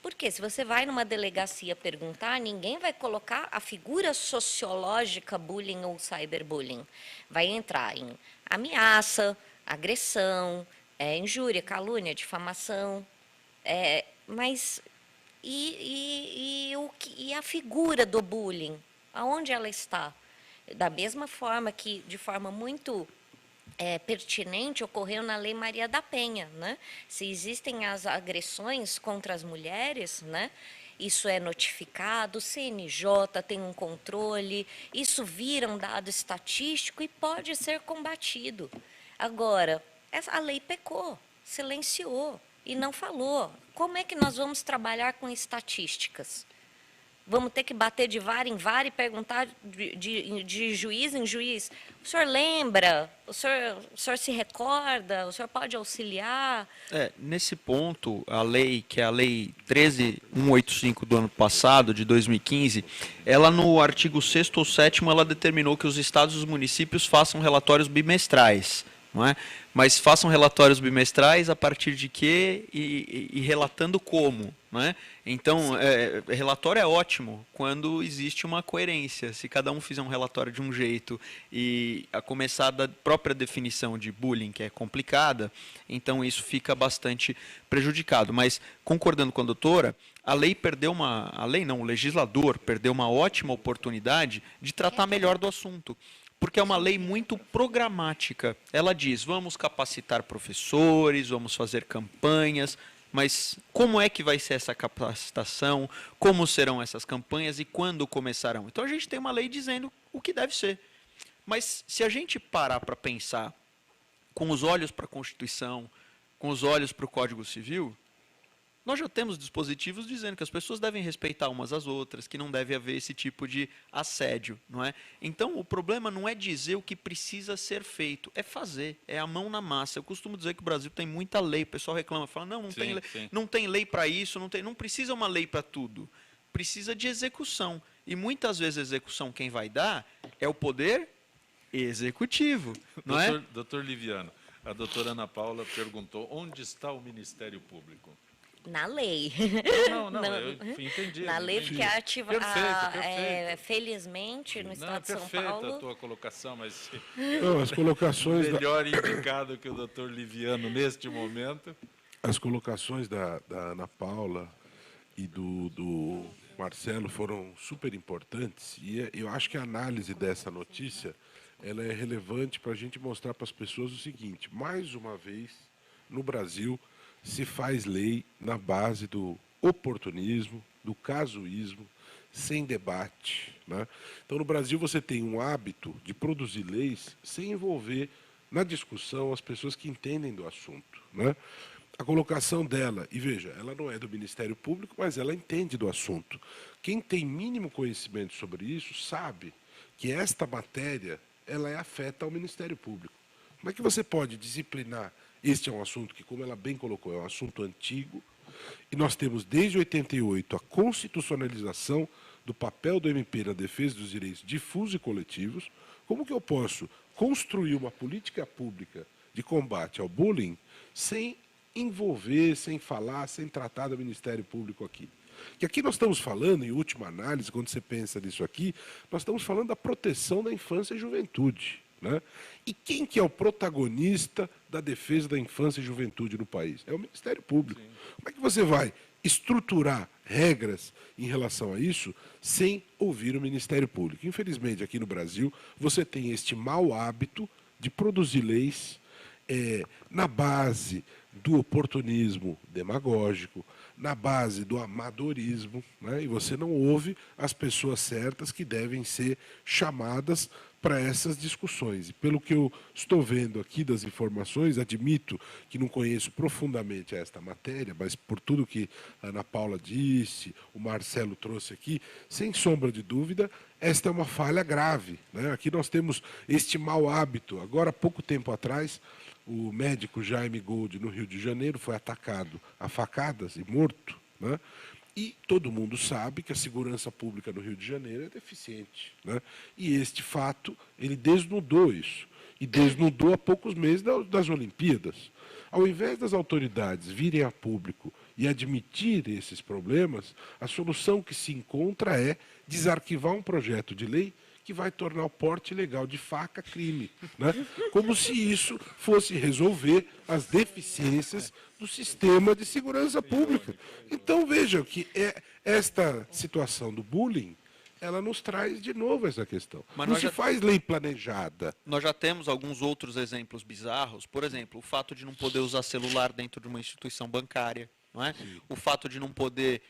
Porque se você vai numa delegacia perguntar, ninguém vai colocar a figura sociológica bullying ou cyberbullying. Vai entrar em ameaça, agressão, injúria, calúnia, difamação. Mas e a figura do bullying? Aonde ela está? Da mesma forma que, de forma muito pertinente, ocorreu na Lei Maria da Penha, né? Se existem as agressões contra as mulheres, né? Isso é notificado, o CNJ tem um controle, isso vira um dado estatístico e pode ser combatido. Agora, a lei pecou, silenciou e não falou. Como é que nós vamos trabalhar com estatísticas? Vamos ter que bater de vara em vara e perguntar de juiz em juiz. O senhor lembra? O senhor se recorda? O senhor pode auxiliar? Nesse ponto, a lei, que é a Lei 13.185 do ano passado, de 2015, ela no artigo 6º ou 7º, ela determinou que os estados e os municípios façam relatórios bimestrais. Não é? Mas façam relatórios bimestrais a partir de quê e relatando como. Não é? Então, relatório é ótimo quando existe uma coerência. Se cada um fizer um relatório de um jeito e a começar da própria definição de bullying, que é complicada, então isso fica bastante prejudicado. Mas, concordando com a doutora, o legislador perdeu uma ótima oportunidade de tratar melhor do assunto. Porque é uma lei muito programática. Ela diz, vamos capacitar professores, vamos fazer campanhas, mas como é que vai ser essa capacitação, como serão essas campanhas e quando começarão? Então a gente tem uma lei dizendo o que deve ser. Mas se a gente parar para pensar com os olhos para a Constituição, com os olhos para o Código Civil, nós já temos dispositivos dizendo que as pessoas devem respeitar umas às outras, que não deve haver esse tipo de assédio, não é? Então, o problema não é dizer o que precisa ser feito, é fazer, é a mão na massa. Eu costumo dizer que o Brasil tem muita lei, o pessoal reclama, fala, não tem lei para isso, não precisa uma lei para tudo, precisa de execução. E muitas vezes a execução quem vai dar é o poder executivo, não é? Doutor Liviano, a doutora Ana Paula perguntou, onde está o Ministério Público? Na lei. Não, eu entendi. Na lei, porque é ativa. Perfeito. Felizmente, no estado de São Paulo. Perfeita a tua colocação, mas. Não, as colocações. Melhor indicado que o doutor Liviano neste momento. As colocações da Ana Paula e do Marcelo foram super importantes. E eu acho que a análise dessa notícia ela é relevante para a gente mostrar para as pessoas o seguinte: mais uma vez, no Brasil, se faz lei na base do oportunismo, do casuísmo, sem debate, né? Então, no Brasil, você tem um hábito de produzir leis sem envolver na discussão as pessoas que entendem do assunto, né? a colocação dela, e veja, ela não é do Ministério Público, mas ela entende do assunto. Quem tem mínimo conhecimento sobre isso sabe que esta matéria ela afeta ao Ministério Público. Como é que você pode disciplinar? Este é um assunto que, como ela bem colocou, é um assunto antigo, e nós temos desde 88 a constitucionalização do papel do MP na defesa dos direitos difusos e coletivos. Como que eu posso construir uma política pública de combate ao bullying sem envolver, sem falar, sem tratar do Ministério Público aqui? Que aqui nós estamos falando, em última análise, quando você pensa nisso aqui, nós estamos falando da proteção da infância e juventude, né? E quem que é o protagonista da defesa da infância e juventude no país? É o Ministério Público. Sim. Como é que você vai estruturar regras em relação a isso sem ouvir o Ministério Público? Infelizmente, aqui no Brasil, você tem este mau hábito de produzir leis na base do oportunismo demagógico, na base do amadorismo, né? E você não ouve as pessoas certas que devem ser chamadas para essas discussões. E pelo que eu estou vendo aqui das informações, admito que não conheço profundamente esta matéria, mas por tudo que a Ana Paula disse, o Marcelo trouxe aqui, sem sombra de dúvida, esta é uma falha grave, né? Aqui nós temos este mau hábito. Agora, há pouco tempo atrás, o médico Jaime Gold, no Rio de Janeiro, foi atacado a facadas e morto, né? E todo mundo sabe que a segurança pública no Rio de Janeiro é deficiente, né? E este fato, ele desnudou isso. E desnudou há poucos meses das Olimpíadas. Ao invés das autoridades virem a público e admitir esses problemas, a solução que se encontra é desarquivar um projeto de lei que vai tornar o porte ilegal de faca crime, né? Como se isso fosse resolver as deficiências do sistema de segurança pública. Então, vejam que esta situação do bullying, ela nos traz de novo essa questão. Mas não se faz lei planejada. Nós já temos alguns outros exemplos bizarros. Por exemplo, o fato de não poder usar celular dentro de uma instituição bancária, não é? O fato de não poder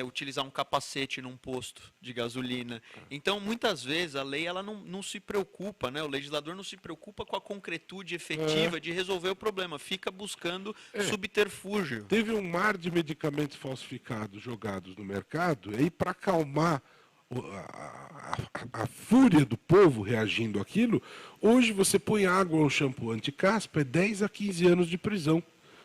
utilizar um capacete num posto de gasolina. Então, muitas vezes, a lei ela não se preocupa, né? O legislador não se preocupa com a concretude efetiva de resolver o problema, fica buscando subterfúgio. Teve um mar de medicamentos falsificados jogados no mercado, e aí, para acalmar a fúria do povo reagindo àquilo, hoje você põe água ou shampoo anti-caspa, é 10 a 15 anos de prisão.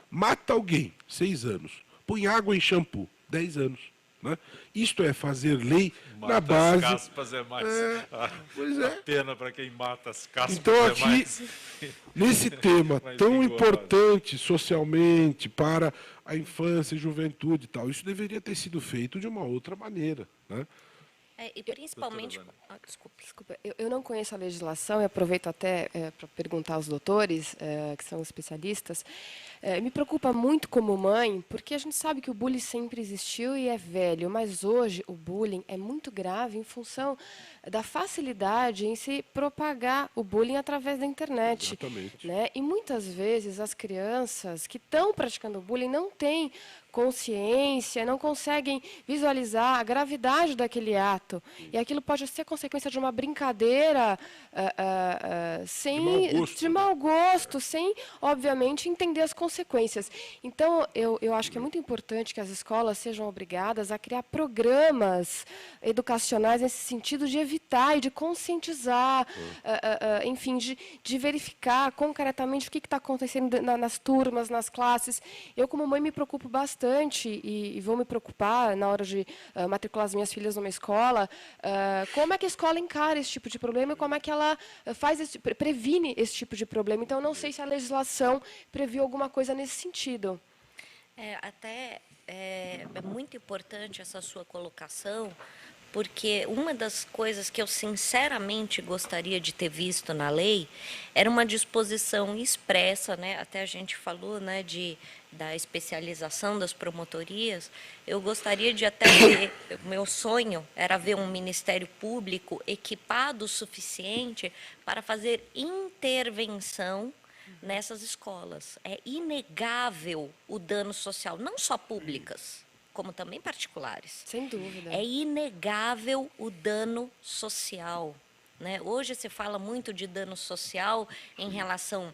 Mata alguém, 6 anos. Põe água em shampoo, 10 anos. Né? Isto é fazer lei mata na base... as caspas é mais... A pena para quem mata as caspas então, aqui, mais... nesse tema mais tão vigoroso. Importante socialmente para a infância e juventude e tal, isso deveria ter sido feito de uma outra maneira, né? E principalmente... Desculpa, eu não conheço a legislação e aproveito até para perguntar aos doutores, que são especialistas. Me preocupa muito como mãe, porque a gente sabe que o bullying sempre existiu e é velho, mas hoje o bullying é muito grave em função da facilidade em se propagar o bullying através da internet. Exatamente. Né? E muitas vezes as crianças que estão praticando bullying não têm consciência, não conseguem visualizar a gravidade daquele ato. E aquilo pode ser consequência de uma brincadeira de mau gosto, sem, obviamente, entender as consequências. Então, eu acho que é muito importante que as escolas sejam obrigadas a criar programas educacionais nesse sentido de evitar e de conscientizar, enfim, de verificar concretamente o que está acontecendo nas turmas, nas classes. Eu, como mãe, me preocupo bastante e vou me preocupar na hora de matricular as minhas filhas numa escola, como é que a escola encara esse tipo de problema e como é que ela previne esse tipo de problema. Então, não sei se a legislação previu alguma coisa nesse sentido. É muito importante essa sua colocação, porque uma das coisas que eu sinceramente gostaria de ter visto na lei era uma disposição expressa, né? Até a gente falou, né, da especialização das promotorias. Eu gostaria de até ver, meu sonho era ver um Ministério Público equipado o suficiente para fazer intervenção nessas escolas. É inegável o dano social, não só públicas, como também particulares. Sem dúvida. É inegável o dano social, né? Hoje se fala muito de dano social em relação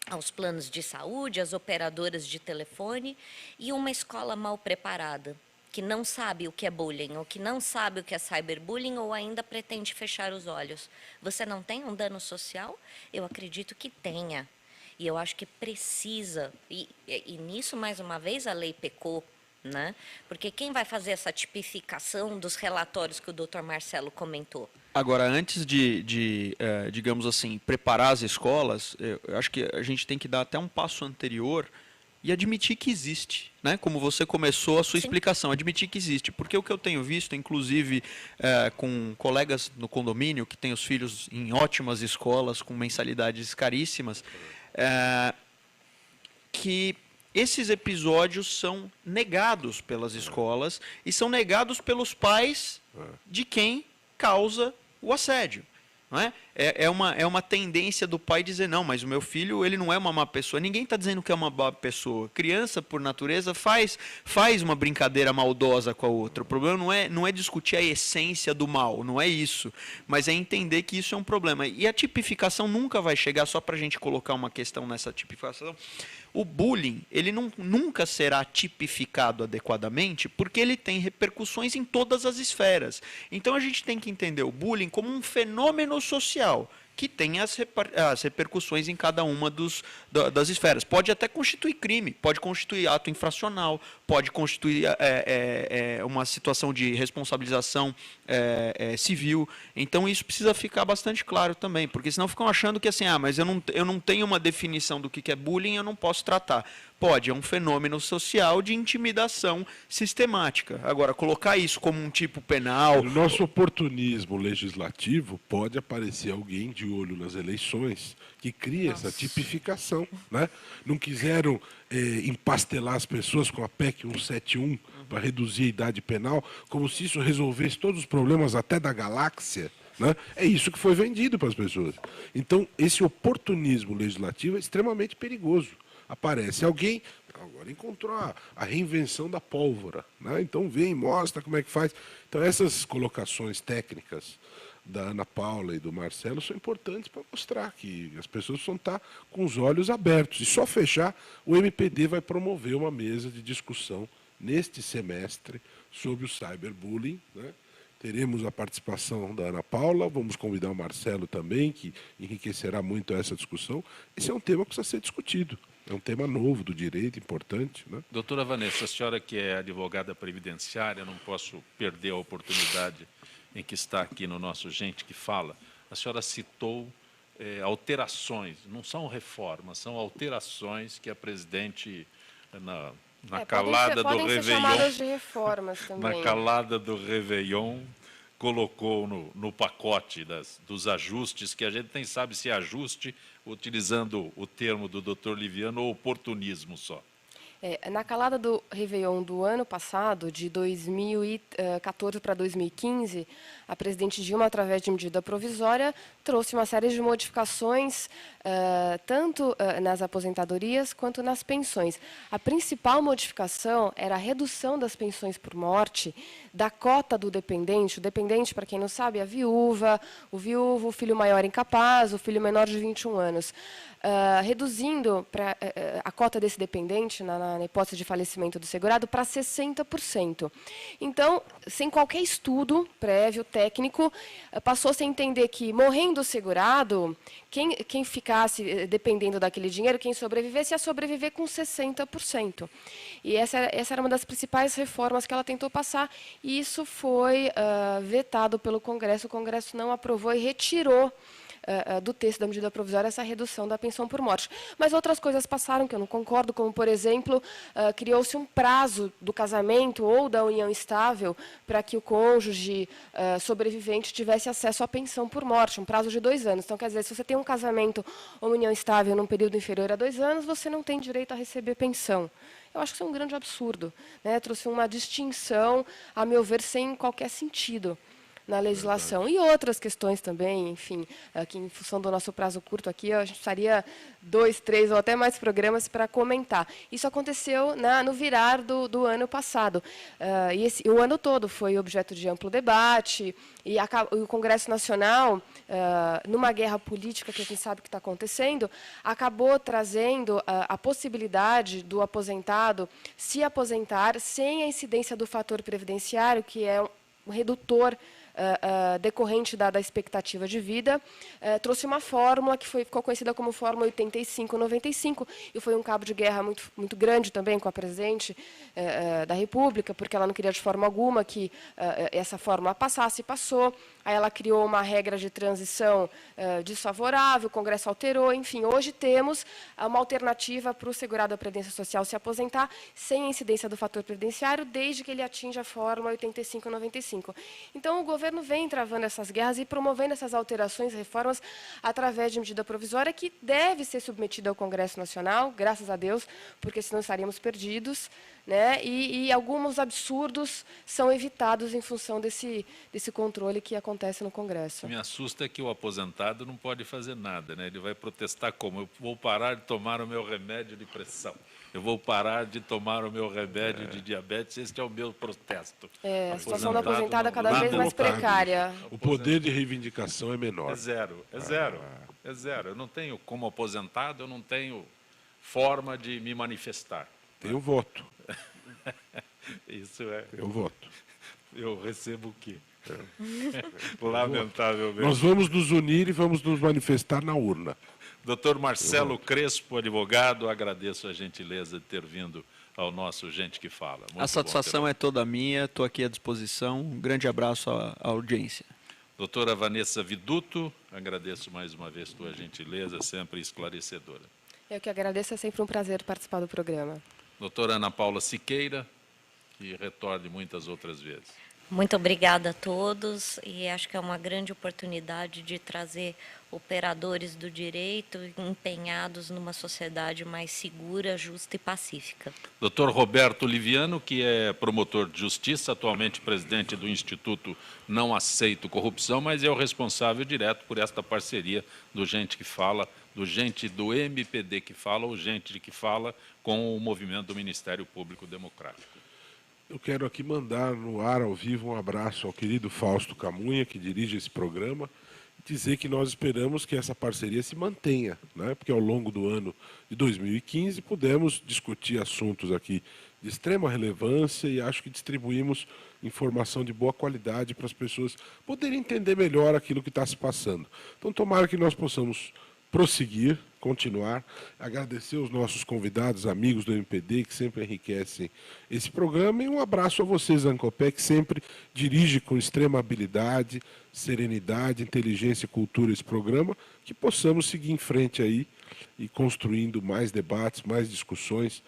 aos planos de saúde, às operadoras de telefone, e uma escola mal preparada, que não sabe o que é bullying, ou que não sabe o que é cyberbullying, ou ainda pretende fechar os olhos. Você não tem um dano social? Eu acredito que tenha. E eu acho que precisa. E nisso, mais uma vez, a lei pecou. Né? Porque quem vai fazer essa tipificação dos relatórios que o Dr. Marcelo comentou? Agora, antes digamos assim, preparar as escolas, eu acho que a gente tem que dar até um passo anterior e admitir que existe, né? Como você começou a sua explicação, admitir que existe. Porque o que eu tenho visto, inclusive com colegas no condomínio que têm os filhos em ótimas escolas, com mensalidades caríssimas, que esses episódios são negados pelas escolas e são negados pelos pais de quem causa o assédio. Não é? É uma tendência do pai dizer, não, mas o meu filho ele não é uma má pessoa. Ninguém está dizendo que é uma má pessoa. Criança, por natureza, faz uma brincadeira maldosa com a outra. O problema não é discutir a essência do mal, não é isso. Mas é entender que isso é um problema. E a tipificação nunca vai chegar, só para a gente colocar uma questão nessa tipificação, o bullying ele nunca será tipificado adequadamente porque ele tem repercussões em todas as esferas. Então a gente tem que entender o bullying como um fenômeno social que tem as repercussões em cada uma das esferas. Pode até constituir crime, pode constituir ato infracional, pode constituir uma situação de responsabilização civil. Então, isso precisa ficar bastante claro também, porque senão ficam achando que assim, mas eu não tenho uma definição do que é bullying, eu não posso tratar. Pode, é um fenômeno social de intimidação sistemática. Agora, colocar isso como um tipo penal... No nosso oportunismo legislativo, pode aparecer alguém de olho nas eleições que cria essa tipificação. Né? Não quiseram empastelar as pessoas com a PEC 171 para reduzir a idade penal, como se isso resolvesse todos os problemas até da galáxia. Né? É isso que foi vendido para as pessoas. Então, esse oportunismo legislativo é extremamente perigoso. Aparece alguém, agora encontrou a reinvenção da pólvora, né? Então vem, mostra como é que faz. Então essas colocações técnicas da Ana Paula e do Marcelo são importantes para mostrar que as pessoas precisam estar com os olhos abertos. E só fechar, o MPD vai promover uma mesa de discussão neste semestre sobre o cyberbullying, né? Teremos a participação da Ana Paula, vamos convidar o Marcelo também, que enriquecerá muito essa discussão. Esse é um tema que precisa ser discutido. É um tema novo do direito, importante. Né? Doutora Vanessa, a senhora que é advogada previdenciária, não posso perder a oportunidade em que está aqui no nosso Gente que Fala. A senhora citou alterações, não são reformas, são alterações que a presidente, na calada do Réveillon, ser chamadas de reformas também. Na calada do Réveillon, colocou no pacote dos ajustes, que a gente nem sabe se é ajuste, utilizando o termo do doutor Liviano, ou oportunismo só. Na calada do Réveillon do ano passado, de 2014 para 2015, a presidente Dilma, através de medida provisória, trouxe uma série de modificações, tanto nas aposentadorias quanto nas pensões. A principal modificação era a redução das pensões por morte, da cota do dependente. O dependente, para quem não sabe, é a viúva, o viúvo, o filho maior incapaz, o filho menor de 21 anos. Reduzindo a cota desse dependente, na hipótese de falecimento do segurado, para 60%. Então, sem qualquer estudo prévio, técnico, passou-se a entender que, morrendo o segurado, quem ficasse dependendo daquele dinheiro, quem sobrevivesse, ia sobreviver com 60%. E essa era uma das principais reformas que ela tentou passar, e isso foi vetado pelo Congresso. O Congresso não aprovou e retirou do texto da medida provisória essa redução da pensão por morte. Mas outras coisas passaram que eu não concordo, como, por exemplo, criou-se um prazo do casamento ou da união estável para que o cônjuge sobrevivente tivesse acesso à pensão por morte, um prazo de 2 anos. Então, quer dizer, se você tem um casamento ou uma união estável num período inferior a 2 anos, você não tem direito a receber pensão. Eu acho que isso é um grande absurdo, né? Trouxe uma distinção, a meu ver, sem qualquer sentido. na legislação. E outras questões também, enfim, que em função do nosso prazo curto aqui, a gente precisaria 2, 3 ou até mais programas para comentar. Isso aconteceu no virar do ano passado. E o ano todo foi objeto de amplo debate, e o Congresso Nacional, numa guerra política que a gente sabe que está acontecendo, acabou trazendo a possibilidade do aposentado se aposentar sem a incidência do fator previdenciário, que é um redutor decorrente da expectativa de vida, trouxe uma fórmula que ficou conhecida como Fórmula 85-95, e foi um cabo de guerra muito grande também com a presidente da República, porque ela não queria de forma alguma que essa fórmula passasse, e passou. Aí ela criou uma regra de transição desfavorável, o Congresso alterou, enfim, hoje temos uma alternativa para o segurado da Previdência Social se aposentar sem a incidência do fator previdenciário, desde que ele atinja a fórmula 85-95. Então, o governo vem travando essas guerras e promovendo essas alterações, reformas, através de medida provisória que deve ser submetida ao Congresso Nacional, graças a Deus, porque senão estaríamos perdidos, né? E alguns absurdos são evitados em função desse controle que acontece no Congresso. Me assusta que o aposentado não pode fazer nada, né? Ele vai protestar como? Eu vou parar de tomar o meu remédio de pressão. Eu vou parar de tomar o meu remédio de diabetes. Este é o meu protesto. A situação do aposentado é cada vez mais precária. O poder de reivindicação é menor. É zero. É zero. Eu não tenho, como aposentado, eu não tenho forma de me manifestar. Tem o voto. Isso é. Tem o voto. Eu recebo o quê? Lamentavelmente. Nós vamos nos unir e vamos nos manifestar na urna. Doutor Marcelo Crespo, advogado, agradeço a gentileza de ter vindo ao nosso Gente que Fala. Muito a satisfação é toda minha, estou aqui à disposição. Um grande abraço à audiência. Doutora Vanessa Viduto, agradeço mais uma vez tua gentileza, sempre esclarecedora. Eu que agradeço, é sempre um prazer participar do programa. Doutora Ana Paula Siqueira, que retorne muitas outras vezes. Muito obrigada a todos, e acho que é uma grande oportunidade de trazer operadores do direito empenhados numa sociedade mais segura, justa e pacífica. Dr. Roberto Liviano, que é promotor de justiça, atualmente presidente do Instituto Não Aceito Corrupção, mas é o responsável direto por esta parceria do Gente que Fala, do MPD que fala, ou Gente que Fala, com o movimento do Ministério Público Democrático. Eu quero aqui mandar no ar, ao vivo, um abraço ao querido Fausto Camunha, que dirige esse programa, e dizer que nós esperamos que essa parceria se mantenha, né? Porque ao longo do ano de 2015 pudemos discutir assuntos aqui de extrema relevância e acho que distribuímos informação de boa qualidade para as pessoas poderem entender melhor aquilo que está se passando. Então, tomara que nós possamos prosseguir, continuar, agradecer os nossos convidados, amigos do MPD, que sempre enriquecem esse programa, e um abraço a vocês, Ancopé, que sempre dirige com extrema habilidade, serenidade, inteligência e cultura esse programa, que possamos seguir em frente aí e construindo mais debates, mais discussões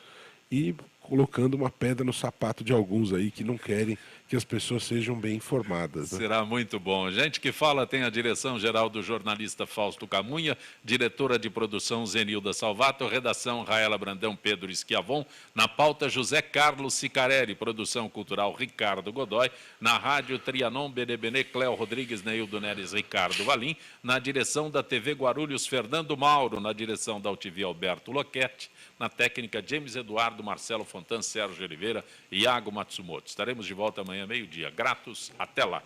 e colocando uma pedra no sapato de alguns aí que não querem que as pessoas sejam bem informadas. Né? Será muito bom. Gente que Fala tem a direção-geral do jornalista Fausto Camunha, diretora de produção Zenilda Salvato, redação Raela Brandão, Pedro Schiavon, na pauta José Carlos Sicarelli, produção cultural Ricardo Godoy, na rádio Trianon, Benebenê, Cléo Rodrigues, Neildo Neres, Ricardo Valim, na direção da TV Guarulhos, Fernando Mauro, na direção da UTV Alberto Loquete, na técnica James Eduardo, Marcelo Fontan, Sérgio Oliveira e Iago Matsumoto. Estaremos de volta amanhã, meio-dia. Gratos, até lá.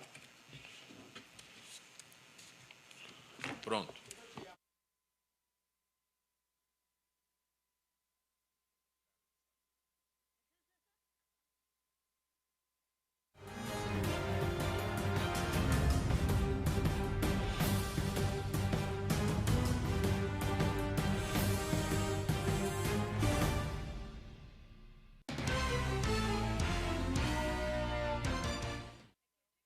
Pronto.